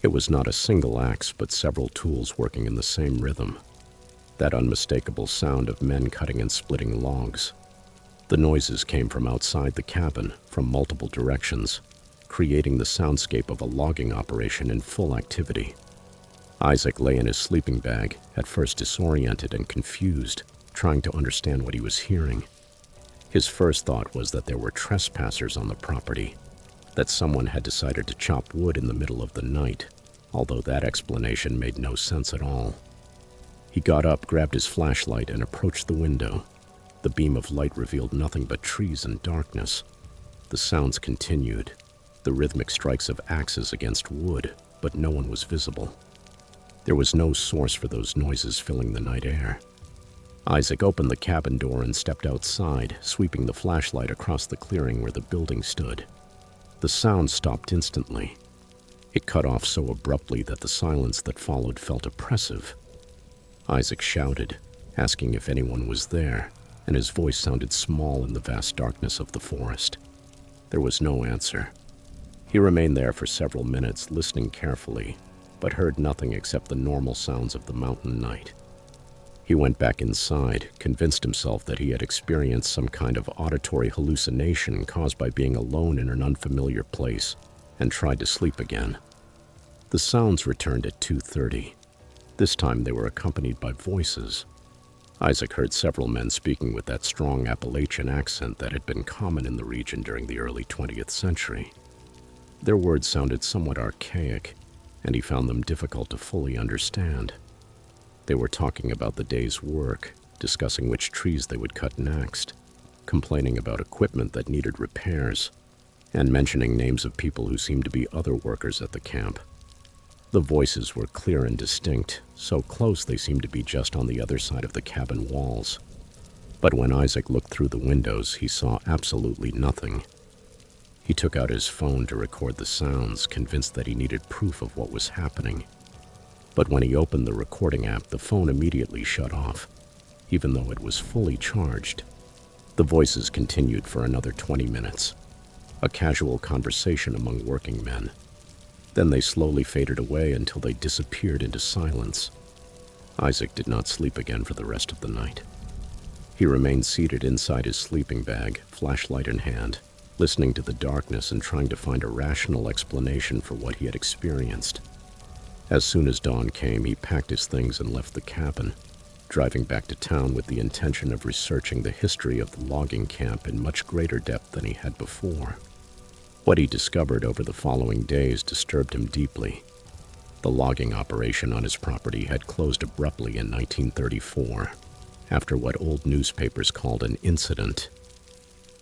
It was not a single axe, but several tools working in the same rhythm. That unmistakable sound of men cutting and splitting logs. The noises came from outside the cabin, from multiple directions, creating the soundscape of a logging operation in full activity. Isaac lay in his sleeping bag, at first disoriented and confused, trying to understand what he was hearing. His first thought was that there were trespassers on the property, that someone had decided to chop wood in the middle of the night, although that explanation made no sense at all. He got up, grabbed his flashlight, and approached the window. The beam of light revealed nothing but trees and darkness. The sounds continued, the rhythmic strikes of axes against wood, but no one was visible. There was no source for those noises filling the night air. Isaac opened the cabin door and stepped outside, sweeping the flashlight across the clearing where the building stood. The sound stopped instantly. It cut off so abruptly that the silence that followed felt oppressive. Isaac shouted, asking if anyone was there, and his voice sounded small in the vast darkness of the forest. There was no answer. He remained there for several minutes, listening carefully, but heard nothing except the normal sounds of the mountain night. He went back inside, convinced himself that he had experienced some kind of auditory hallucination caused by being alone in an unfamiliar place, and tried to sleep again. The sounds returned at 2:30. This time they were accompanied by voices. Isaac heard several men speaking with that strong Appalachian accent that had been common in the region during the early 20th century. Their words sounded somewhat archaic, and he found them difficult to fully understand. They were talking about the day's work, discussing which trees they would cut next, complaining about equipment that needed repairs, and mentioning names of people who seemed to be other workers at the camp. The voices were clear and distinct, so close they seemed to be just on the other side of the cabin walls. But when Isaac looked through the windows, he saw absolutely nothing. He took out his phone to record the sounds, convinced that he needed proof of what was happening. But when he opened the recording app, the phone immediately shut off, even though it was fully charged. The voices continued for another 20 minutes. a casual conversation among working men. Then they slowly faded away until they disappeared into silence. Isaac did not sleep again for the rest of the night. He remained seated inside his sleeping bag, flashlight in hand, listening to the darkness and trying to find a rational explanation for what he had experienced. As soon as dawn came, he packed his things and left the cabin, driving back to town with the intention of researching the history of the logging camp in much greater depth than he had before. What he discovered over the following days disturbed him deeply. The logging operation on his property had closed abruptly in 1934, after what old newspapers called an incident.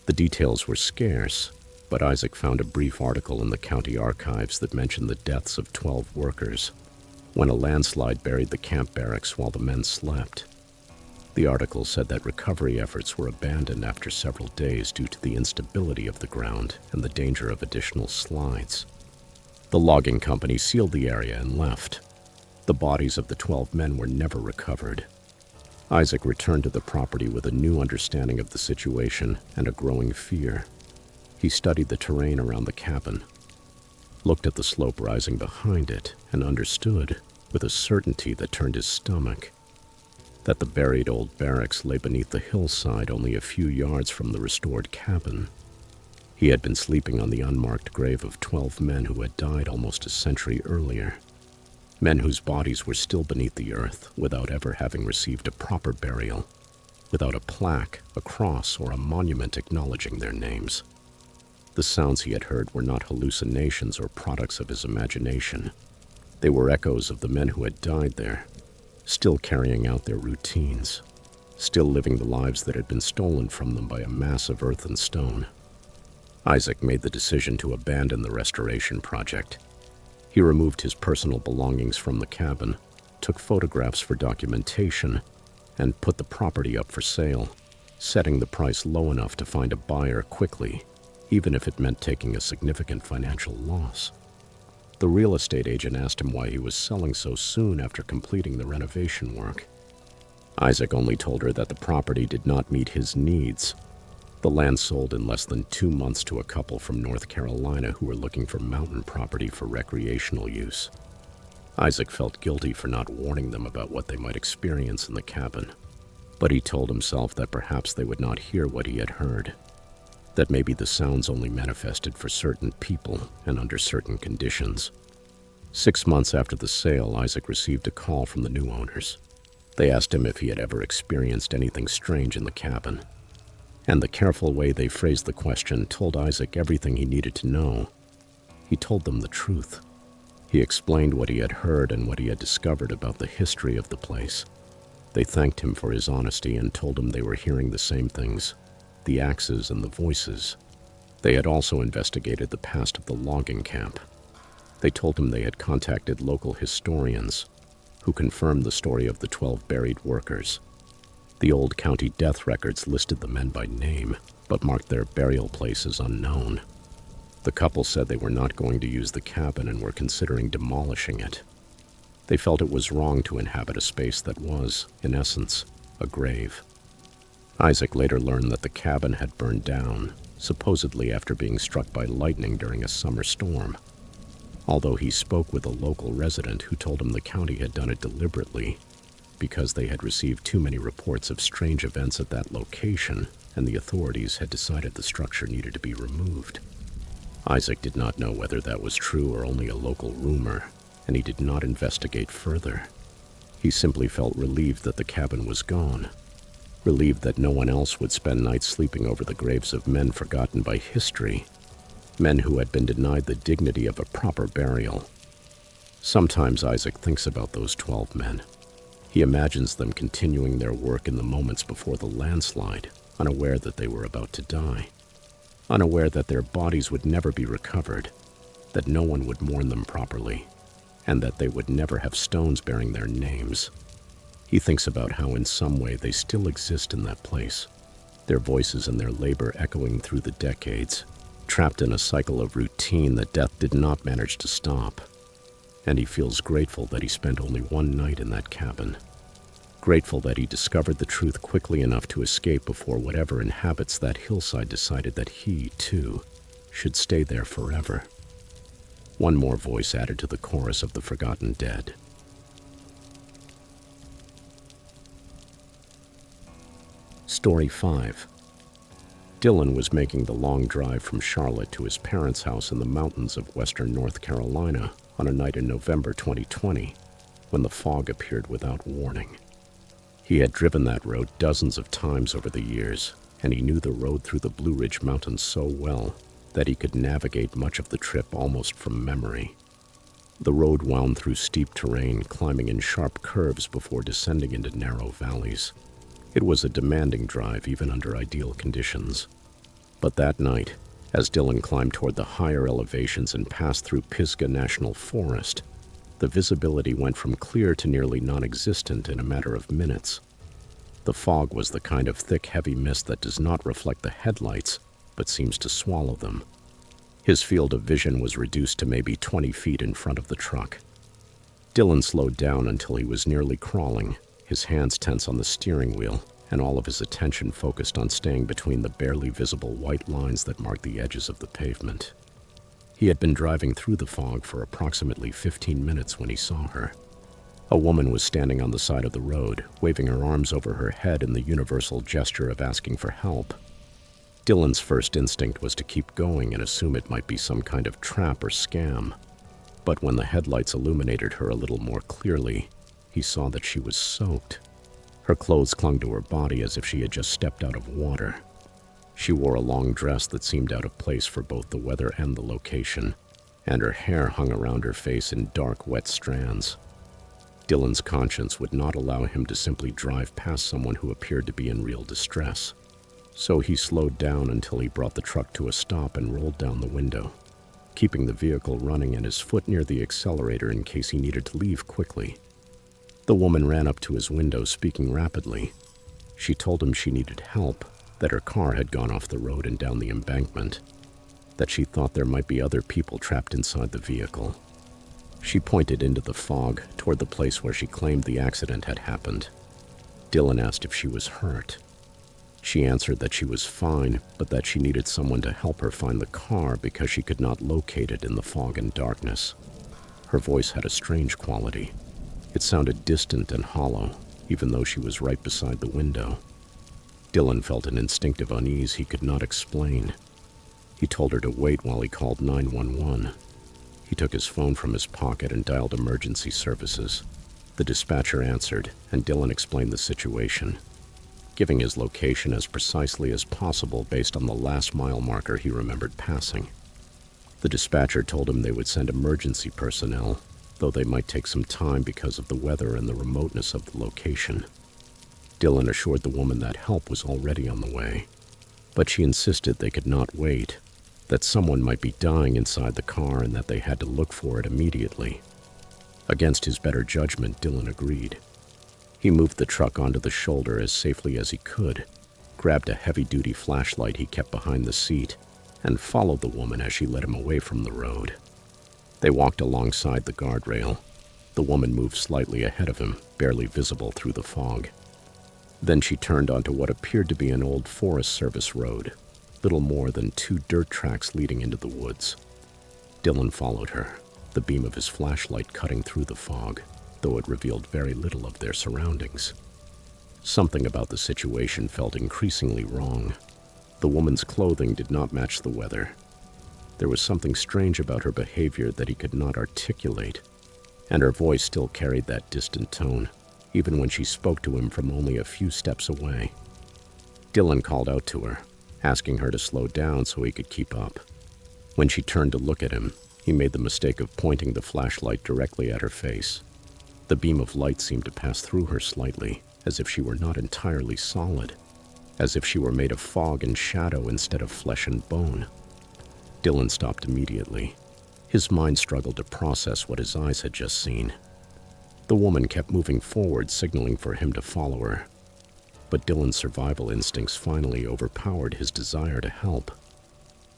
The details were scarce, but Isaac found a brief article in the county archives that mentioned the deaths of 12 workers when a landslide buried the camp barracks while the men slept. The article said that recovery efforts were abandoned after several days due to the instability of the ground and the danger of additional slides. The logging company sealed the area and left. The bodies of the 12 men were never recovered. Isaac returned to the property with a new understanding of the situation and a growing fear. He studied the terrain around the cabin, looked at the slope rising behind it, and understood, with a certainty that turned his stomach, that the buried old barracks lay beneath the hillside only a few yards from the restored cabin. He had been sleeping on the unmarked grave of 12 men who had died almost a century earlier. Men whose bodies were still beneath the earth without ever having received a proper burial, without a plaque, a cross, or a monument acknowledging their names. The sounds he had heard were not hallucinations or products of his imagination. They were echoes of the men who had died there, still carrying out their routines, still living the lives that had been stolen from them by a mass of earth and stone. Isaac made the decision to abandon the restoration project. He removed his personal belongings from the cabin, took photographs for documentation, and put the property up for sale, setting the price low enough to find a buyer quickly, even if it meant taking a significant financial loss. The real estate agent asked him why he was selling so soon after completing the renovation work. Isaac only told her that the property did not meet his needs. The land sold in less than 2 months to a couple from North Carolina who were looking for mountain property for recreational use. Isaac felt guilty for not warning them about what they might experience in the cabin, but he told himself that perhaps they would not hear what he had heard, that maybe the sounds only manifested for certain people and under certain conditions. 6 months after the sale, Isaac received a call from the new owners. They asked him if he had ever experienced anything strange in the cabin, and the careful way they phrased the question told Isaac everything he needed to know. He told them the truth. He explained what he had heard and what he had discovered about the history of the place. They thanked him for his honesty and told him they were hearing the same things, the axes and the voices. They had also investigated the past of the logging camp. They told him they had contacted local historians, who confirmed the story of the 12 buried workers. The old county death records listed the men by name, but marked their burial places unknown. The couple said they were not going to use the cabin and were considering demolishing it. They felt it was wrong to inhabit a space that was, in essence, a grave. Isaac later learned that the cabin had burned down, supposedly after being struck by lightning during a summer storm. Although he spoke with a local resident who told him the county had done it deliberately, because they had received too many reports of strange events at that location, and the authorities had decided the structure needed to be removed. Isaac did not know whether that was true or only a local rumor, and he did not investigate further. He simply felt relieved that the cabin was gone, relieved that no one else would spend nights sleeping over the graves of men forgotten by history, men who had been denied the dignity of a proper burial. Sometimes Isaac thinks about those 12 men. He imagines them continuing their work in the moments before the landslide, unaware that they were about to die, unaware that their bodies would never be recovered, that no one would mourn them properly, and that they would never have stones bearing their names. He thinks about how in some way they still exist in that place, their voices and their labor echoing through the decades, trapped in a cycle of routine that death did not manage to stop. And he feels grateful that he spent only one night in that cabin. Grateful that he discovered the truth quickly enough to escape before whatever inhabits that hillside decided that he, too, should stay there forever. One more voice added to the chorus of the forgotten dead. Story 5. Dylan was making the long drive from Charlotte to his parents' house in the mountains of western North Carolina on a night in November 2020, when the fog appeared without warning. He had driven that road dozens of times over the years, and he knew the road through the Blue Ridge Mountains so well that he could navigate much of the trip almost from memory. The road wound through steep terrain, climbing in sharp curves before descending into narrow valleys. It was a demanding drive even under ideal conditions. But that night, as Dylan climbed toward the higher elevations and passed through Pisgah National Forest, the visibility went from clear to nearly non-existent in a matter of minutes. The fog was the kind of thick, heavy mist that does not reflect the headlights, but seems to swallow them. His field of vision was reduced to maybe 20 feet in front of the truck. Dylan slowed down until he was nearly crawling, his hands tense on the steering wheel, and all of his attention focused on staying between the barely visible white lines that marked the edges of the pavement. He had been driving through the fog for approximately 15 minutes when he saw her. A woman was standing on the side of the road, waving her arms over her head in the universal gesture of asking for help. Dylan's first instinct was to keep going and assume it might be some kind of trap or scam. But when the headlights illuminated her a little more clearly, he saw that she was soaked. Her clothes clung to her body as if she had just stepped out of water. She wore a long dress that seemed out of place for both the weather and the location, and her hair hung around her face in dark, wet strands. Dylan's conscience would not allow him to simply drive past someone who appeared to be in real distress. So he slowed down until he brought the truck to a stop and rolled down the window, keeping the vehicle running and his foot near the accelerator in case he needed to leave quickly. The woman ran up to his window, speaking rapidly. She told him she needed help, that her car had gone off the road and down the embankment, that she thought there might be other people trapped inside the vehicle. She pointed into the fog toward the place where she claimed the accident had happened. Dylan asked if she was hurt. She answered that she was fine, but that she needed someone to help her find the car because she could not locate it in the fog and darkness. Her voice had a strange quality. It sounded distant and hollow, even though she was right beside the window. Dylan felt an instinctive unease he could not explain. He told her to wait while he called 911. He took his phone from his pocket and dialed emergency services. The dispatcher answered, and Dylan explained the situation, giving his location as precisely as possible based on the last mile marker he remembered passing. The dispatcher told him they would send emergency personnel, though they might take some time because of the weather and the remoteness of the location. Dylan assured the woman that help was already on the way, but she insisted they could not wait, that someone might be dying inside the car and that they had to look for it immediately. Against his better judgment, Dylan agreed. He moved the truck onto the shoulder as safely as he could, grabbed a heavy-duty flashlight he kept behind the seat, and followed the woman as she led him away from the road. They walked alongside the guardrail. The woman moved slightly ahead of him, barely visible through the fog. Then she turned onto what appeared to be an old Forest Service road, little more than 2 dirt tracks leading into the woods. Dylan followed her, the beam of his flashlight cutting through the fog, though it revealed very little of their surroundings. Something about the situation felt increasingly wrong. The woman's clothing did not match the weather. There was something strange about her behavior that he could not articulate, and her voice still carried that distant tone, even when she spoke to him from only a few steps away. Dylan called out to her, asking her to slow down so he could keep up. When she turned to look at him, he made the mistake of pointing the flashlight directly at her face. The beam of light seemed to pass through her slightly, as if she were not entirely solid, as if she were made of fog and shadow instead of flesh and bone. Dylan stopped immediately. His mind struggled to process what his eyes had just seen. The woman kept moving forward, signaling for him to follow her. But Dylan's survival instincts finally overpowered his desire to help.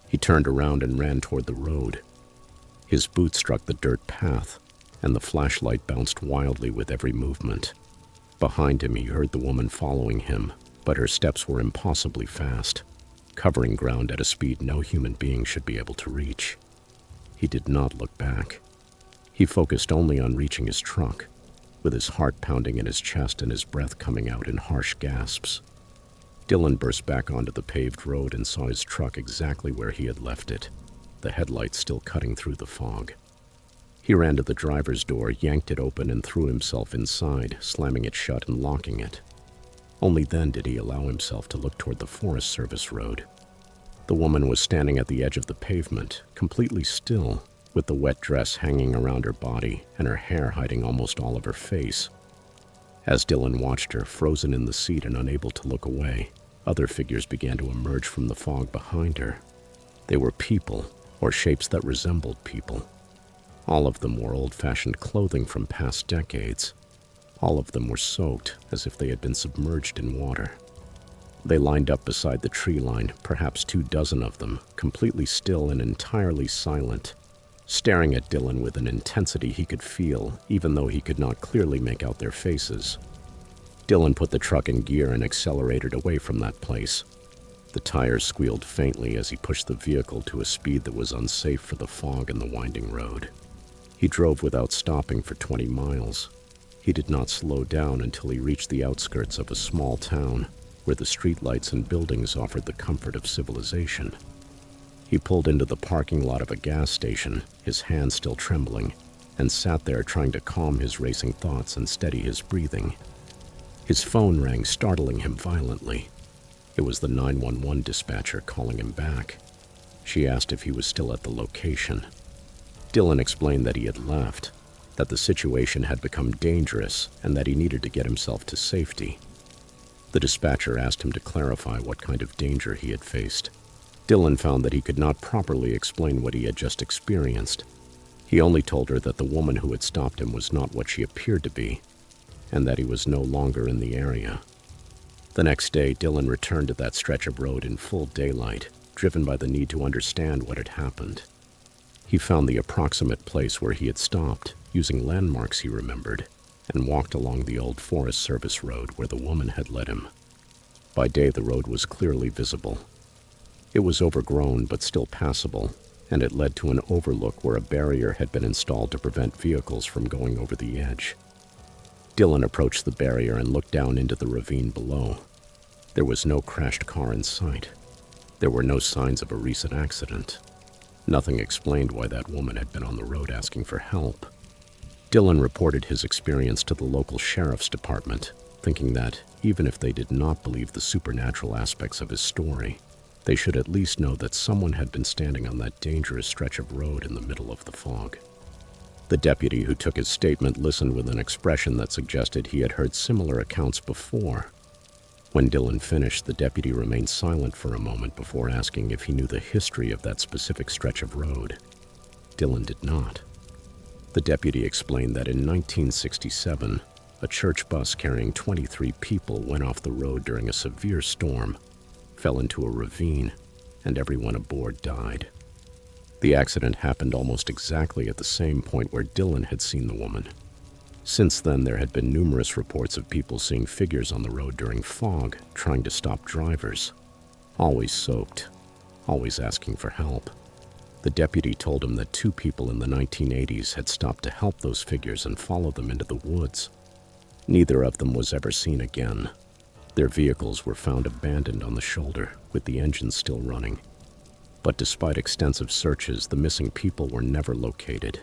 He turned around and ran toward the road. His boot struck the dirt path, and the flashlight bounced wildly with every movement. Behind him, he heard the woman following him, but her steps were impossibly fast. covering ground at a speed no human being should be able to reach. He did not look back. He focused only on reaching his truck, with his heart pounding in his chest and his breath coming out in harsh gasps. Dylan burst back onto the paved road and saw his truck exactly where he had left it, the headlights still cutting through the fog. He ran to the driver's door, yanked it open, and threw himself inside, slamming it shut and locking it. Only then did he allow himself to look toward the Forest Service road. The woman was standing at the edge of the pavement, completely still, with the wet dress hanging around her body and her hair hiding almost all of her face. As Dylan watched her, frozen in the seat and unable to look away, other figures began to emerge from the fog behind her. They were people, or shapes that resembled people. All of them wore old-fashioned clothing from past decades. All of them were soaked, as if they had been submerged in water. They lined up beside the tree line, perhaps 24 of them, completely still and entirely silent, staring at Dylan with an intensity he could feel, even though he could not clearly make out their faces. Dylan put the truck in gear and accelerated away from that place. The tires squealed faintly as he pushed the vehicle to a speed that was unsafe for the fog and the winding road. He drove without stopping for 20 miles. He did not slow down until he reached the outskirts of a small town, where the streetlights and buildings offered the comfort of civilization. He pulled into the parking lot of a gas station, his hands still trembling, and sat there trying to calm his racing thoughts and steady his breathing. His phone rang, startling him violently. It was the 911 dispatcher calling him back. She asked if he was still at the location. Dylan explained that he had left, that the situation had become dangerous, and that he needed to get himself to safety. The dispatcher asked him to clarify what kind of danger he had faced. Dylan found that he could not properly explain what he had just experienced. He only told her that the woman who had stopped him was not what she appeared to be, and that he was no longer in the area. The next day, Dylan returned to that stretch of road in full daylight, driven by the need to understand what had happened. He found the approximate place where he had stopped, using landmarks he remembered, and walked along the old Forest Service road where the woman had led him. By day, the road was clearly visible. It was overgrown but still passable, and it led to an overlook where a barrier had been installed to prevent vehicles from going over the edge. Dylan approached the barrier and looked down into the ravine below. There was no crashed car in sight. There were no signs of a recent accident. Nothing explained why that woman had been on the road asking for help. Dylan reported his experience to the local sheriff's department, thinking that, even if they did not believe the supernatural aspects of his story, they should at least know that someone had been standing on that dangerous stretch of road in the middle of the fog. The deputy who took his statement listened with an expression that suggested he had heard similar accounts before. When Dylan finished, the deputy remained silent for a moment before asking if he knew the history of that specific stretch of road. Dylan did not. The deputy explained that in 1967, a church bus carrying 23 people went off the road during a severe storm, fell into a ravine, and everyone aboard died. The accident happened almost exactly at the same point where Dylan had seen the woman. Since then, there had been numerous reports of people seeing figures on the road during fog, trying to stop drivers. Always soaked, always asking for help. The deputy told him that 2 people in the 1980s had stopped to help those figures and follow them into the woods. Neither of them was ever seen again. Their vehicles were found abandoned on the shoulder, with the engines still running. But despite extensive searches, the missing people were never located.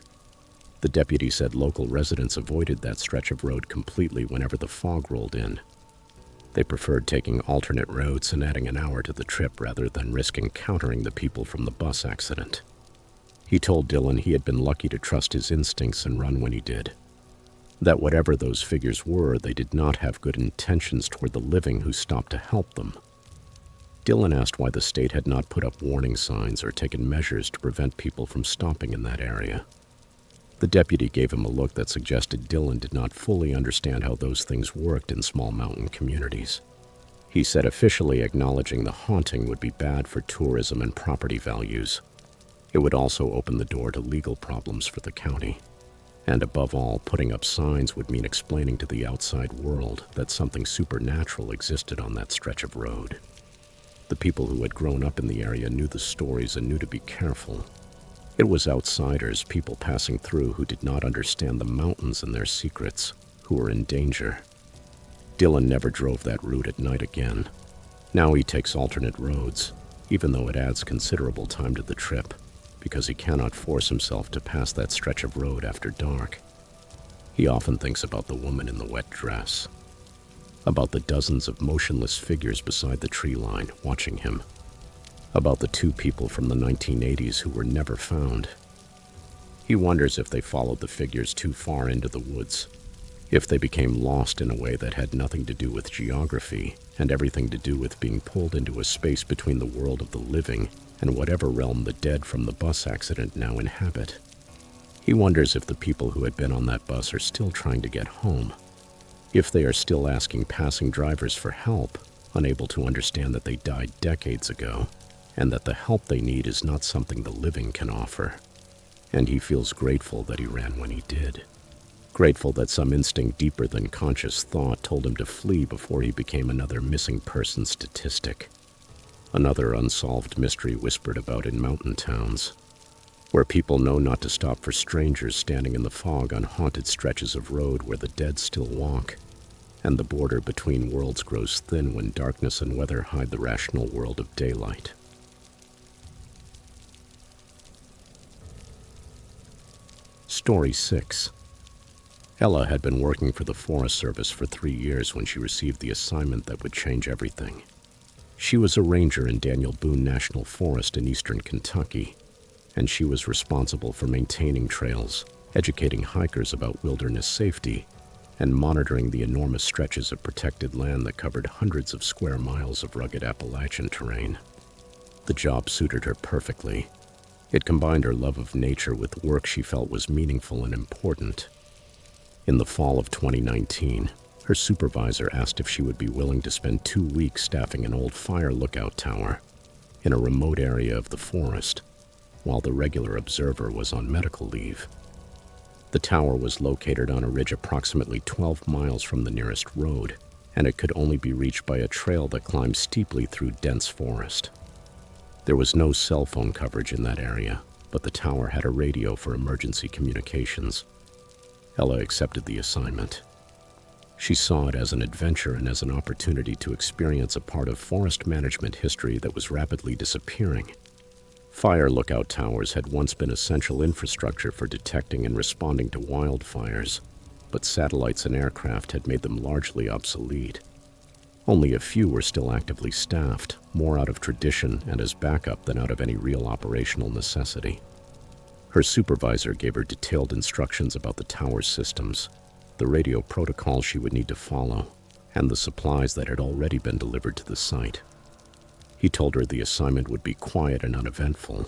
The deputy said local residents avoided that stretch of road completely whenever the fog rolled in. They preferred taking alternate routes and adding an hour to the trip rather than risk encountering the people from the bus accident. He told Dylan he had been lucky to trust his instincts and run when he did. That whatever those figures were, they did not have good intentions toward the living who stopped to help them. Dylan asked why the state had not put up warning signs or taken measures to prevent people from stopping in that area. The deputy gave him a look that suggested Dylan did not fully understand how those things worked in small mountain communities. He said officially acknowledging the haunting would be bad for tourism and property values. It would also open the door to legal problems for the county. And above all, putting up signs would mean explaining to the outside world that something supernatural existed on that stretch of road. The people who had grown up in the area knew the stories and knew to be careful. It was outsiders, people passing through who did not understand the mountains and their secrets, who were in danger. Dylan never drove that route at night again. Now he takes alternate roads, even though it adds considerable time to the trip, because he cannot force himself to pass that stretch of road after dark. He often thinks about the woman in the wet dress, about the dozens of motionless figures beside the tree line watching him, about the two people from the 1980s who were never found. He wonders if they followed the figures too far into the woods, if they became lost in a way that had nothing to do with geography and everything to do with being pulled into a space between the world of the living and whatever realm the dead from the bus accident now inhabit. He wonders if the people who had been on that bus are still trying to get home, if they are still asking passing drivers for help, unable to understand that they died decades ago, and that the help they need is not something the living can offer. And he feels grateful that he ran when he did. Grateful that some instinct deeper than conscious thought told him to flee before he became another missing person statistic. Another unsolved mystery whispered about in mountain towns, where people know not to stop for strangers standing in the fog on haunted stretches of road where the dead still walk, and the border between worlds grows thin when darkness and weather hide the rational world of daylight. Story 6. Ella had been working for the Forest Service for 3 years when she received the assignment that would change everything. She was a ranger in Daniel Boone National Forest in eastern Kentucky, and she was responsible for maintaining trails, educating hikers about wilderness safety, and monitoring the enormous stretches of protected land that covered hundreds of square miles of rugged Appalachian terrain. The job suited her perfectly. It combined her love of nature with work she felt was meaningful and important. In the fall of 2019, her supervisor asked if she would be willing to spend 2 weeks staffing an old fire lookout tower in a remote area of the forest, while the regular observer was on medical leave. The tower was located on a ridge approximately 12 miles from the nearest road, and it could only be reached by a trail that climbed steeply through dense forest. There was no cell phone coverage in that area, but the tower had a radio for emergency communications. Ella accepted the assignment. She saw it as an adventure and as an opportunity to experience a part of forest management history that was rapidly disappearing. Fire lookout towers had once been essential infrastructure for detecting and responding to wildfires, but satellites and aircraft had made them largely obsolete. Only a few were still actively staffed, more out of tradition and as backup than out of any real operational necessity. Her supervisor gave her detailed instructions about the tower's systems, the radio protocols she would need to follow, and the supplies that had already been delivered to the site. He told her the assignment would be quiet and uneventful,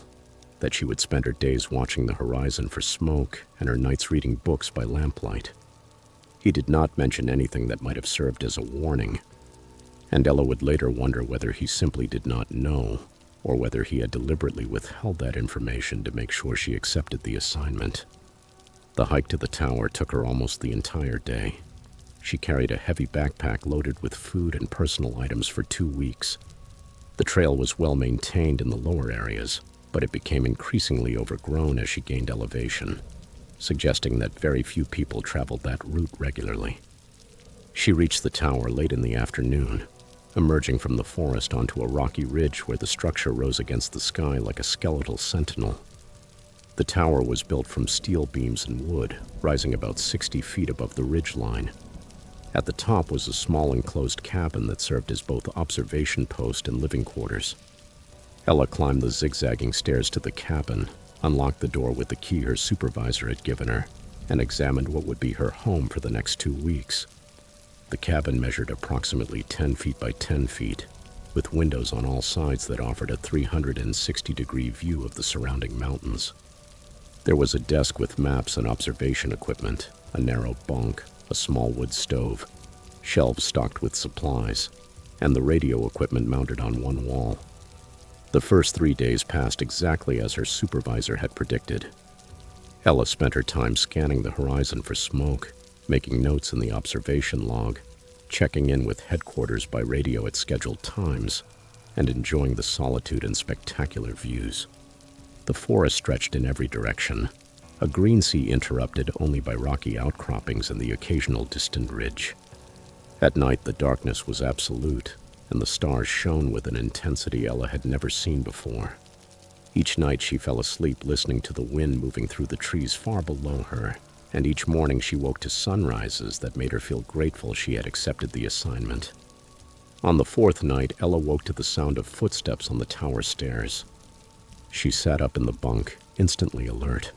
that she would spend her days watching the horizon for smoke and her nights reading books by lamplight. He did not mention anything that might have served as a warning, and Ella would later wonder whether he simply did not know, or whether he had deliberately withheld that information to make sure she accepted the assignment. The hike to the tower took her almost the entire day. She carried a heavy backpack loaded with food and personal items for 2 weeks. The trail was well maintained in the lower areas, but it became increasingly overgrown as she gained elevation, suggesting that very few people traveled that route regularly. She reached the tower late in the afternoon, emerging from the forest onto a rocky ridge where the structure rose against the sky like a skeletal sentinel. The tower was built from steel beams and wood, rising about 60 feet above the ridge line. At the top was a small enclosed cabin that served as both observation post and living quarters. Ella climbed the zigzagging stairs to the cabin, unlocked the door with the key her supervisor had given her, and examined what would be her home for the next 2 weeks. The cabin measured approximately 10 feet by 10 feet, with windows on all sides that offered a 360-degree view of the surrounding mountains. There was a desk with maps and observation equipment, a narrow bunk, a small wood stove, shelves stocked with supplies, and the radio equipment mounted on one wall. The first 3 days passed exactly as her supervisor had predicted. Ella spent her time scanning the horizon for smoke, making notes in the observation log, checking in with headquarters by radio at scheduled times, and enjoying the solitude and spectacular views. The forest stretched in every direction, a green sea interrupted only by rocky outcroppings and the occasional distant ridge. At night, the darkness was absolute, and the stars shone with an intensity Ella had never seen before. Each night she fell asleep listening to the wind moving through the trees far below her, and each morning she woke to sunrises that made her feel grateful she had accepted the assignment. On the fourth night, Ella woke to the sound of footsteps on the tower stairs. She sat up in the bunk, instantly alert,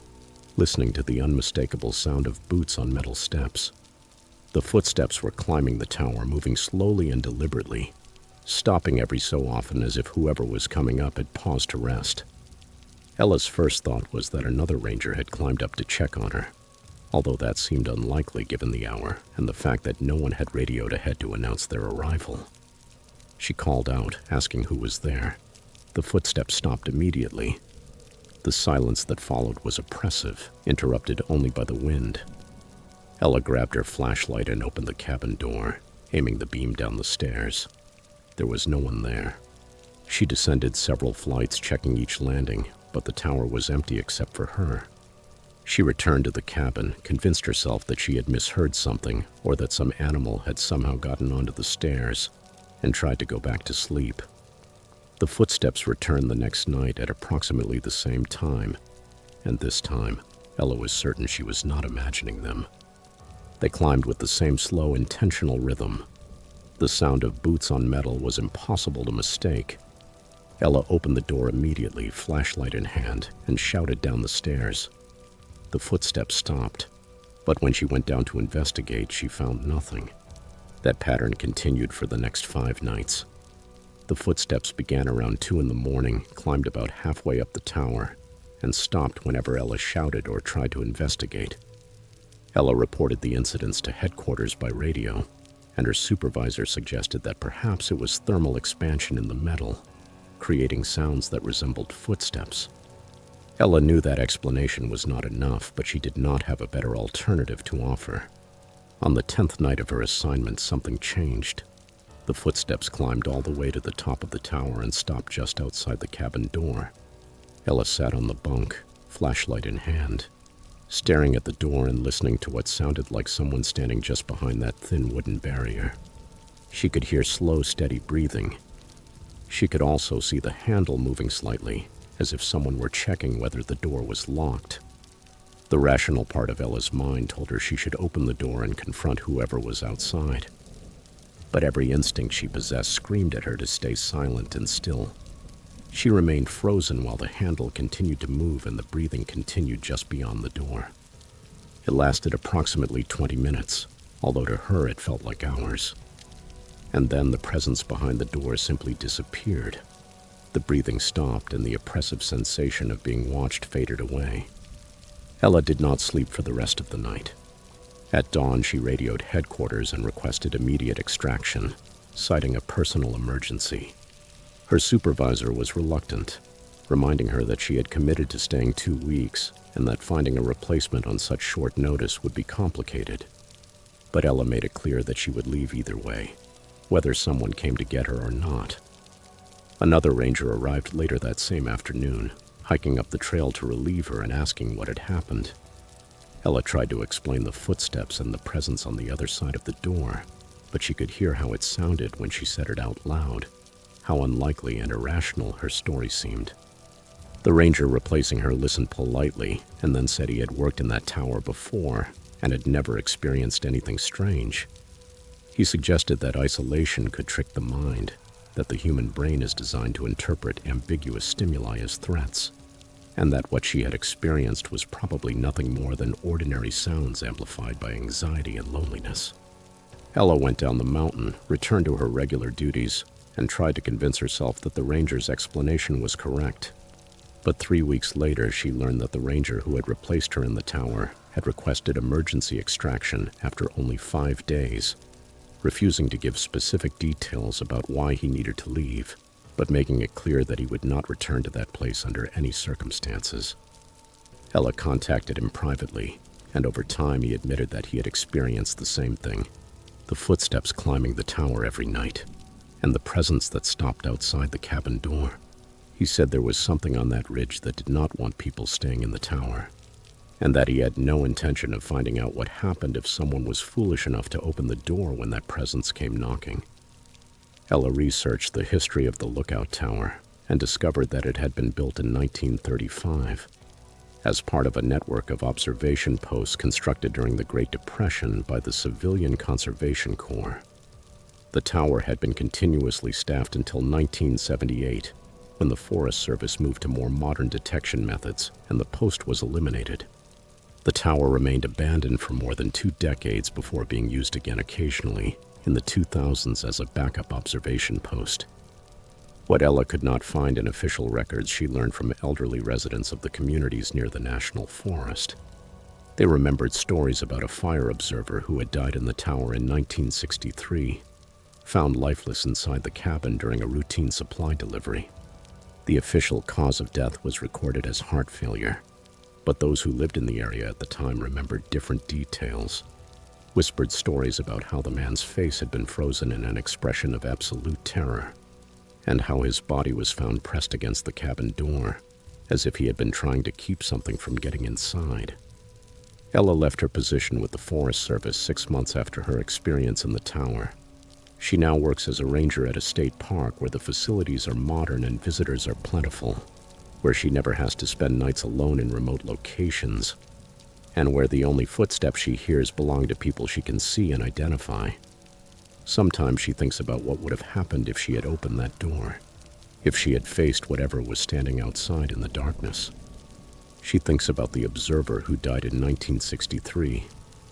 listening to the unmistakable sound of boots on metal steps. The footsteps were climbing the tower, moving slowly and deliberately, stopping every so often as if whoever was coming up had paused to rest. Ella's first thought was that another ranger had climbed up to check on her, although that seemed unlikely given the hour and the fact that no one had radioed ahead to announce their arrival. She called out, asking who was there. The footsteps stopped immediately. The silence that followed was oppressive, interrupted only by the wind. Ella grabbed her flashlight and opened the cabin door, aiming the beam down the stairs. There was no one there. She descended several flights, checking each landing, but the tower was empty except for her. She returned to the cabin, convinced herself that she had misheard something or that some animal had somehow gotten onto the stairs, and tried to go back to sleep. The footsteps returned the next night at approximately the same time, and this time, Ella was certain she was not imagining them. They climbed with the same slow, intentional rhythm. The sound of boots on metal was impossible to mistake. Ella opened the door immediately, flashlight in hand, and shouted down the stairs. The footsteps stopped, but when she went down to investigate, she found nothing. That pattern continued for the next 5 nights. The footsteps began around 2 a.m, climbed about halfway up the tower, and stopped whenever Ella shouted or tried to investigate. Ella reported the incidents to headquarters by radio, and her supervisor suggested that perhaps it was thermal expansion in the metal, creating sounds that resembled footsteps. Ella knew that explanation was not enough, but she did not have a better alternative to offer. On the 10th night of her assignment, something changed. The footsteps climbed all the way to the top of the tower and stopped just outside the cabin door. Ella sat on the bunk, flashlight in hand, staring at the door and listening to what sounded like someone standing just behind that thin wooden barrier. She could hear slow, steady breathing. She could also see the handle moving slightly, as if someone were checking whether the door was locked. The rational part of Ella's mind told her she should open the door and confront whoever was outside. But every instinct she possessed screamed at her to stay silent and still. She remained frozen while the handle continued to move and the breathing continued just beyond the door. It lasted approximately 20 minutes, although to her it felt like hours. And then the presence behind the door simply disappeared. The breathing stopped and the oppressive sensation of being watched faded away. Ella did not sleep for the rest of the night. At dawn, she radioed headquarters and requested immediate extraction, citing a personal emergency. Her supervisor was reluctant, reminding her that she had committed to staying 2 weeks and that finding a replacement on such short notice would be complicated. But Ella made it clear that she would leave either way, whether someone came to get her or not. Another ranger arrived later that same afternoon, hiking up the trail to relieve her and asking what had happened. Ella tried to explain the footsteps and the presence on the other side of the door, but she could hear how it sounded when she said it out loud, how unlikely and irrational her story seemed. The ranger replacing her listened politely and then said he had worked in that tower before and had never experienced anything strange. He suggested that isolation could trick the mind, that the human brain is designed to interpret ambiguous stimuli as threats, and that what she had experienced was probably nothing more than ordinary sounds amplified by anxiety and loneliness. Ella went down the mountain, returned to her regular duties, and tried to convince herself that the ranger's explanation was correct. But 3 weeks later, she learned that the ranger who had replaced her in the tower had requested emergency extraction after only 5 days, refusing to give specific details about why he needed to leave, but making it clear that he would not return to that place under any circumstances. Ella contacted him privately, and over time he admitted that he had experienced the same thing, the footsteps climbing the tower every night, and the presence that stopped outside the cabin door. He said there was something on that ridge that did not want people staying in the tower, and that he had no intention of finding out what happened if someone was foolish enough to open the door when that presence came knocking. Ella researched the history of the lookout tower and discovered that it had been built in 1935 as part of a network of observation posts constructed during the Great Depression by the Civilian Conservation Corps. The tower had been continuously staffed until 1978, when the Forest Service moved to more modern detection methods and the post was eliminated. The tower remained abandoned for more than 2 decades before being used again occasionally in the 2000s as a backup observation post. What Ella could not find in official records, she learned from elderly residents of the communities near the national forest. They remembered stories about a fire observer who had died in the tower in 1963, found lifeless inside the cabin during a routine supply delivery. The official cause of death was recorded as heart failure, but those who lived in the area at the time remembered different details, whispered stories about how the man's face had been frozen in an expression of absolute terror, and how his body was found pressed against the cabin door, as if he had been trying to keep something from getting inside. Ella left her position with the Forest Service 6 months after her experience in the tower. She now works as a ranger at a state park where the facilities are modern and visitors are plentiful, where she never has to spend nights alone in remote locations, and where the only footsteps she hears belong to people she can see and identify. Sometimes she thinks about what would have happened if she had opened that door, if she had faced whatever was standing outside in the darkness. She thinks about the observer who died in 1963,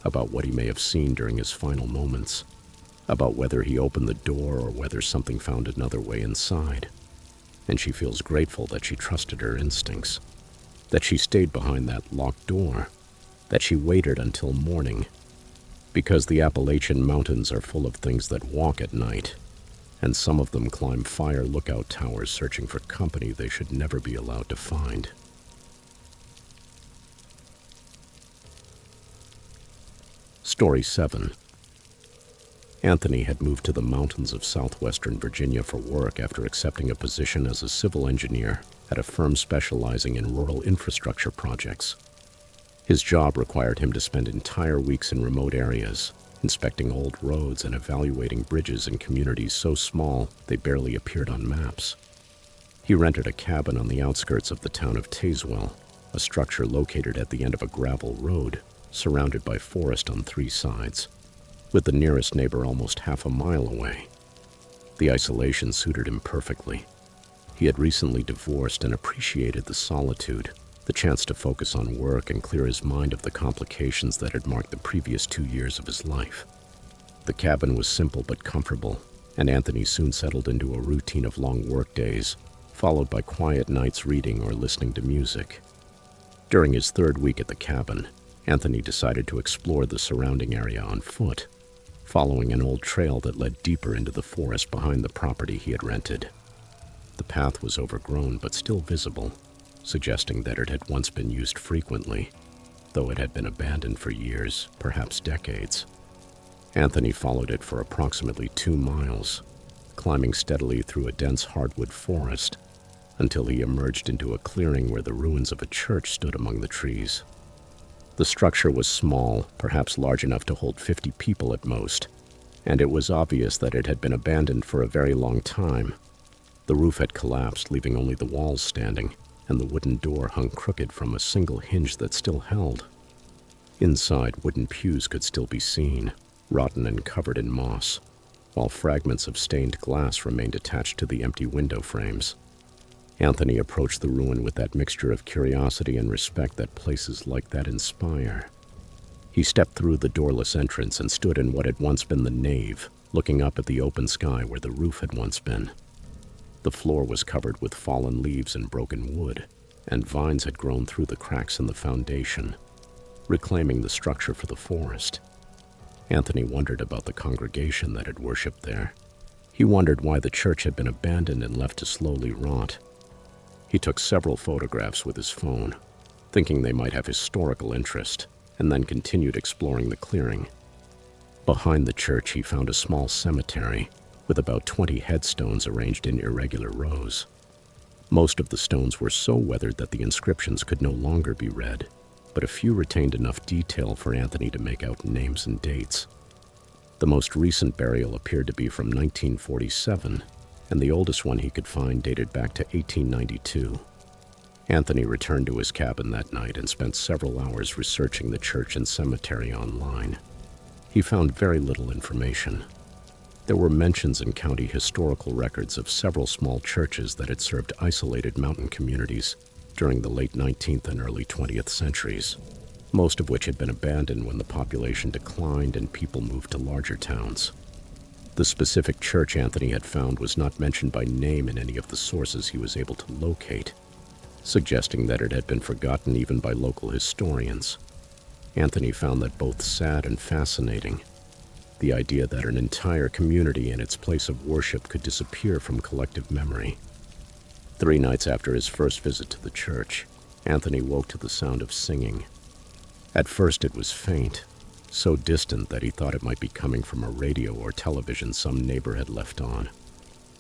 about what he may have seen during his final moments, about whether he opened the door or whether something found another way inside. And she feels grateful that she trusted her instincts, that she stayed behind that locked door, that she waited until morning, because the Appalachian Mountains are full of things that walk at night, and some of them climb fire lookout towers searching for company they should never be allowed to find. Story 7. Anthony had moved to the mountains of southwestern Virginia for work after accepting a position as a civil engineer at a firm specializing in rural infrastructure projects. His job required him to spend entire weeks in remote areas, inspecting old roads and evaluating bridges in communities so small they barely appeared on maps. He rented a cabin on the outskirts of the town of Tazewell, a structure located at the end of a gravel road, surrounded by forest on 3 sides, with the nearest neighbor almost half a mile away. The isolation suited him perfectly. He had recently divorced and appreciated the solitude, the chance to focus on work and clear his mind of the complications that had marked the previous 2 years of his life. The cabin was simple but comfortable, and Anthony soon settled into a routine of long work days, followed by quiet nights reading or listening to music. During his 3rd week at the cabin, Anthony decided to explore the surrounding area on foot, following an old trail that led deeper into the forest behind the property he had rented. The path was overgrown but still visible, suggesting that it had once been used frequently, though it had been abandoned for years, perhaps decades. Anthony followed it for approximately 2 miles, climbing steadily through a dense hardwood forest until he emerged into a clearing where the ruins of a church stood among the trees. The structure was small, perhaps large enough to hold 50 people at most, and it was obvious that it had been abandoned for a very long time. The roof had collapsed, leaving only the walls standing, and the wooden door hung crooked from a single hinge that still held. Inside, wooden pews could still be seen, rotten and covered in moss, while fragments of stained glass remained attached to the empty window frames. Anthony approached the ruin with that mixture of curiosity and respect that places like that inspire. He stepped through the doorless entrance and stood in what had once been the nave, looking up at the open sky where the roof had once been. The floor was covered with fallen leaves and broken wood, and vines had grown through the cracks in the foundation, reclaiming the structure for the forest. Anthony wondered about the congregation that had worshipped there. He wondered why the church had been abandoned and left to slowly rot. He took several photographs with his phone, thinking they might have historical interest, and then continued exploring the clearing. Behind the church, he found a small cemetery, with about 20 headstones arranged in irregular rows. Most of the stones were so weathered that the inscriptions could no longer be read, but a few retained enough detail for Anthony to make out names and dates. The most recent burial appeared to be from 1947, and the oldest one he could find dated back to 1892. Anthony returned to his cabin that night and spent several hours researching the church and cemetery online. He found very little information. There were mentions in county historical records of several small churches that had served isolated mountain communities during the late 19th and early 20th centuries, most of which had been abandoned when the population declined and people moved to larger towns. The specific church Anthony had found was not mentioned by name in any of the sources he was able to locate, suggesting that it had been forgotten even by local historians. Anthony found that both sad and fascinating. The idea that an entire community and its place of worship could disappear from collective memory. 3 nights after his first visit to the church, Anthony woke to the sound of singing. At first it was faint, so distant that he thought it might be coming from a radio or television some neighbor had left on,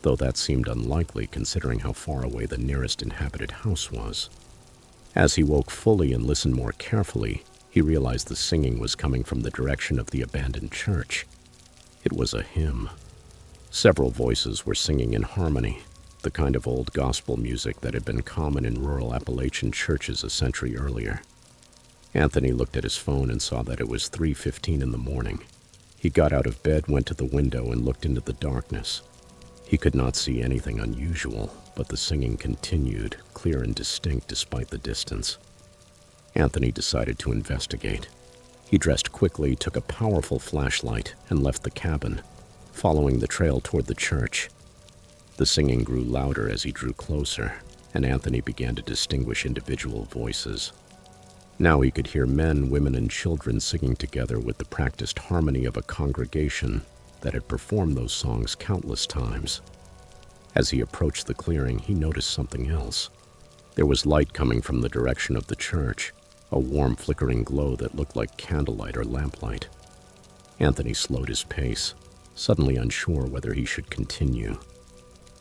though that seemed unlikely considering how far away the nearest inhabited house was. As he woke fully and listened more carefully, he realized the singing was coming from the direction of the abandoned church. It was a hymn. Several voices were singing in harmony, the kind of old gospel music that had been common in rural Appalachian churches a century earlier. Anthony looked at his phone and saw that it was 3:15 in the morning. He got out of bed, went to the window, and looked into the darkness. He could not see anything unusual, but the singing continued, clear and distinct despite the distance. Anthony decided to investigate. He dressed quickly, took a powerful flashlight, and left the cabin, following the trail toward the church. The singing grew louder as he drew closer, and Anthony began to distinguish individual voices. Now he could hear men, women, and children singing together with the practiced harmony of a congregation that had performed those songs countless times. As he approached the clearing, he noticed something else. There was light coming from the direction of the church, a warm flickering glow that looked like candlelight or lamplight. Anthony slowed his pace, suddenly unsure whether he should continue.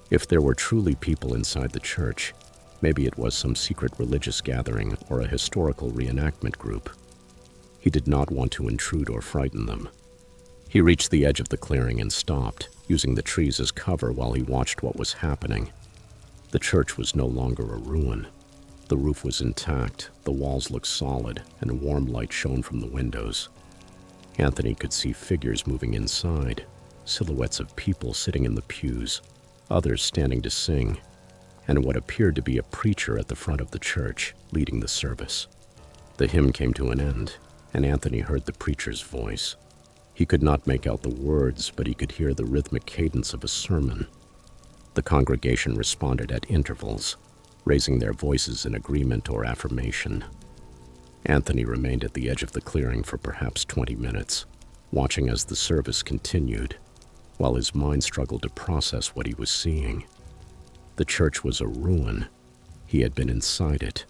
If there were truly people inside the church, maybe it was some secret religious gathering or a historical reenactment group. He did not want to intrude or frighten them. He reached the edge of the clearing and stopped, using the trees as cover while he watched what was happening. The church was no longer a ruin. The roof was intact, the walls looked solid, and warm light shone from the windows. Anthony could see figures moving inside, silhouettes of people sitting in the pews, others standing to sing, and what appeared to be a preacher at the front of the church, leading the service. The hymn came to an end, and Anthony heard the preacher's voice. He could not make out the words, but he could hear the rhythmic cadence of a sermon. The congregation responded at intervals, raising their voices in agreement or affirmation. Anthony remained at the edge of the clearing for perhaps 20 minutes, watching as the service continued, while his mind struggled to process what he was seeing. The church was a ruin. He had been inside it.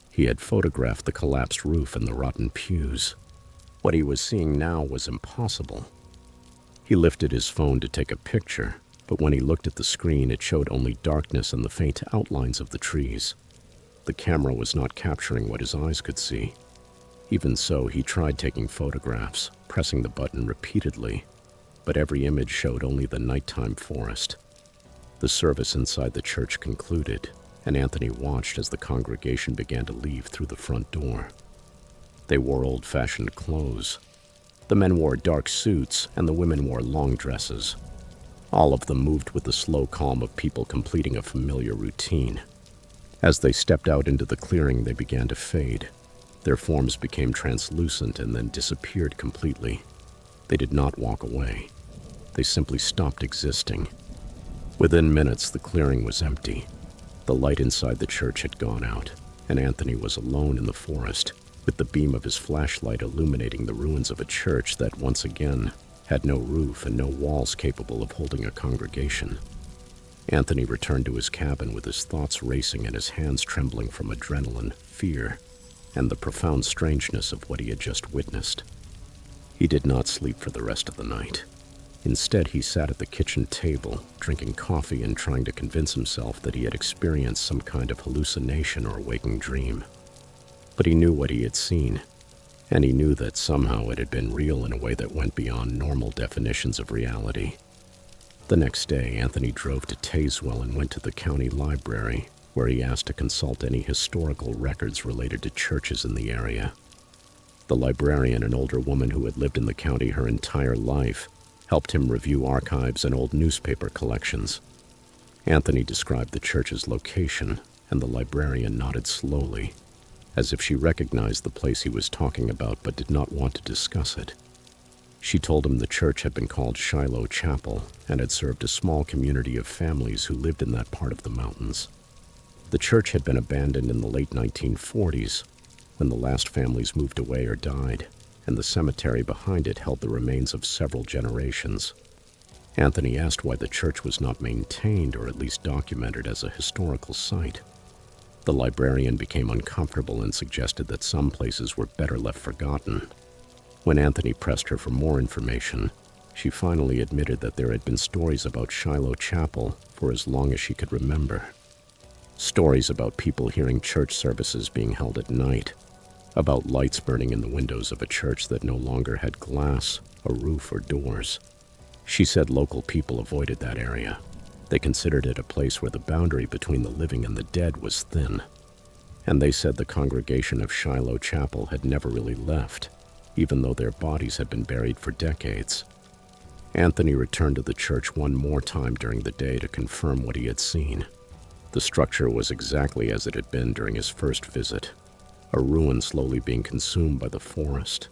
He had photographed the collapsed roof and the rotten pews. What he was seeing now was impossible. He lifted his phone to take a picture, but when he looked at the screen, it showed only darkness and the faint outlines of the trees. The camera was not capturing what his eyes could see. Even so, he tried taking photographs, pressing the button repeatedly, but every image showed only the nighttime forest. The service inside the church concluded, and Anthony watched as the congregation began to leave through the front door. They wore old-fashioned clothes. The men wore dark suits, and the women wore long dresses. All of them moved with the slow calm of people completing a familiar routine. As they stepped out into the clearing, they began to fade. Their forms became translucent and then disappeared completely. They did not walk away. They simply stopped existing. Within minutes, the clearing was empty. The light inside the church had gone out, and Anthony was alone in the forest, with the beam of his flashlight illuminating the ruins of a church that, once again, had no roof and no walls capable of holding a congregation. Anthony returned to his cabin with his thoughts racing and his hands trembling from adrenaline, fear, and the profound strangeness of what he had just witnessed. He did not sleep for the rest of the night. Instead, he sat at the kitchen table, drinking coffee and trying to convince himself that he had experienced some kind of hallucination or waking dream. But he knew what he had seen, and he knew that somehow it had been real in a way that went beyond normal definitions of reality. The next day, Anthony drove to Tazewell and went to the county library, where he asked to consult any historical records related to churches in the area. The librarian, an older woman who had lived in the county her entire life, helped him review archives and old newspaper collections. Anthony described the church's location, and the librarian nodded slowly, as if she recognized the place he was talking about but did not want to discuss it. She told him the church had been called Shiloh Chapel and had served a small community of families who lived in that part of the mountains. The church had been abandoned in the late 1940s, when the last families moved away or died, and the cemetery behind it held the remains of several generations. Anthony asked why the church was not maintained or at least documented as a historical site. The librarian became uncomfortable and suggested that some places were better left forgotten. When Anthony pressed her for more information, she finally admitted that there had been stories about Shiloh Chapel for as long as she could remember. Stories about people hearing church services being held at night, about lights burning in the windows of a church that no longer had glass, a roof, or doors. She said local people avoided that area. They considered it a place where the boundary between the living and the dead was thin. And they said the congregation of Shiloh Chapel had never really left, even though their bodies had been buried for decades. Anthony returned to the church one more time during the day to confirm what he had seen. The structure was exactly as it had been during his first visit, a ruin slowly being consumed by the forest.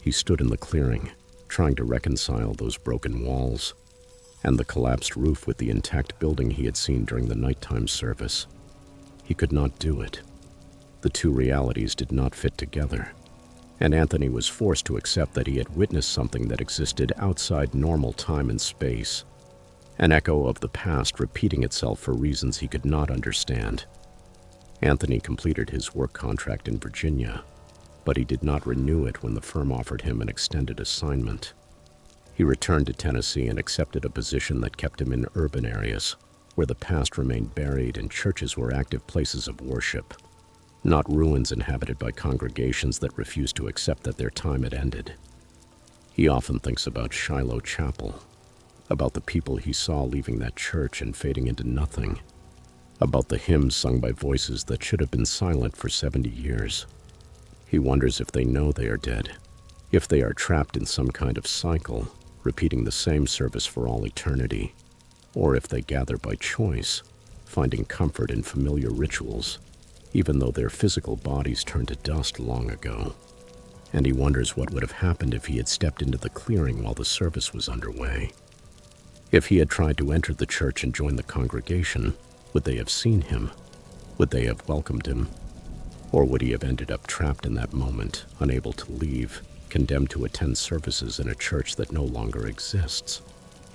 He stood in the clearing, trying to reconcile those broken walls and the collapsed roof with the intact building he had seen during the nighttime service. He could not do it. The two realities did not fit together, and Anthony was forced to accept that he had witnessed something that existed outside normal time and space, an echo of the past repeating itself for reasons he could not understand. Anthony completed his work contract in Virginia, but he did not renew it when the firm offered him an extended assignment. He returned to Tennessee and accepted a position that kept him in urban areas, where the past remained buried and churches were active places of worship, not ruins inhabited by congregations that refused to accept that their time had ended. He often thinks about Shiloh Chapel, about the people he saw leaving that church and fading into nothing, about the hymns sung by voices that should have been silent for 70 years. He wonders if they know they are dead, if they are trapped in some kind of cycle, repeating the same service for all eternity, or if they gather by choice, finding comfort in familiar rituals, even though their physical bodies turned to dust long ago. And he wonders what would have happened if he had stepped into the clearing while the service was underway. If he had tried to enter the church and join the congregation, would they have seen him? Would they have welcomed him? Or would he have ended up trapped in that moment, unable to leave, condemned to attend services in a church that no longer exists,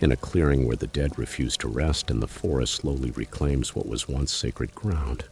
in a clearing where the dead refuse to rest and the forest slowly reclaims what was once sacred ground?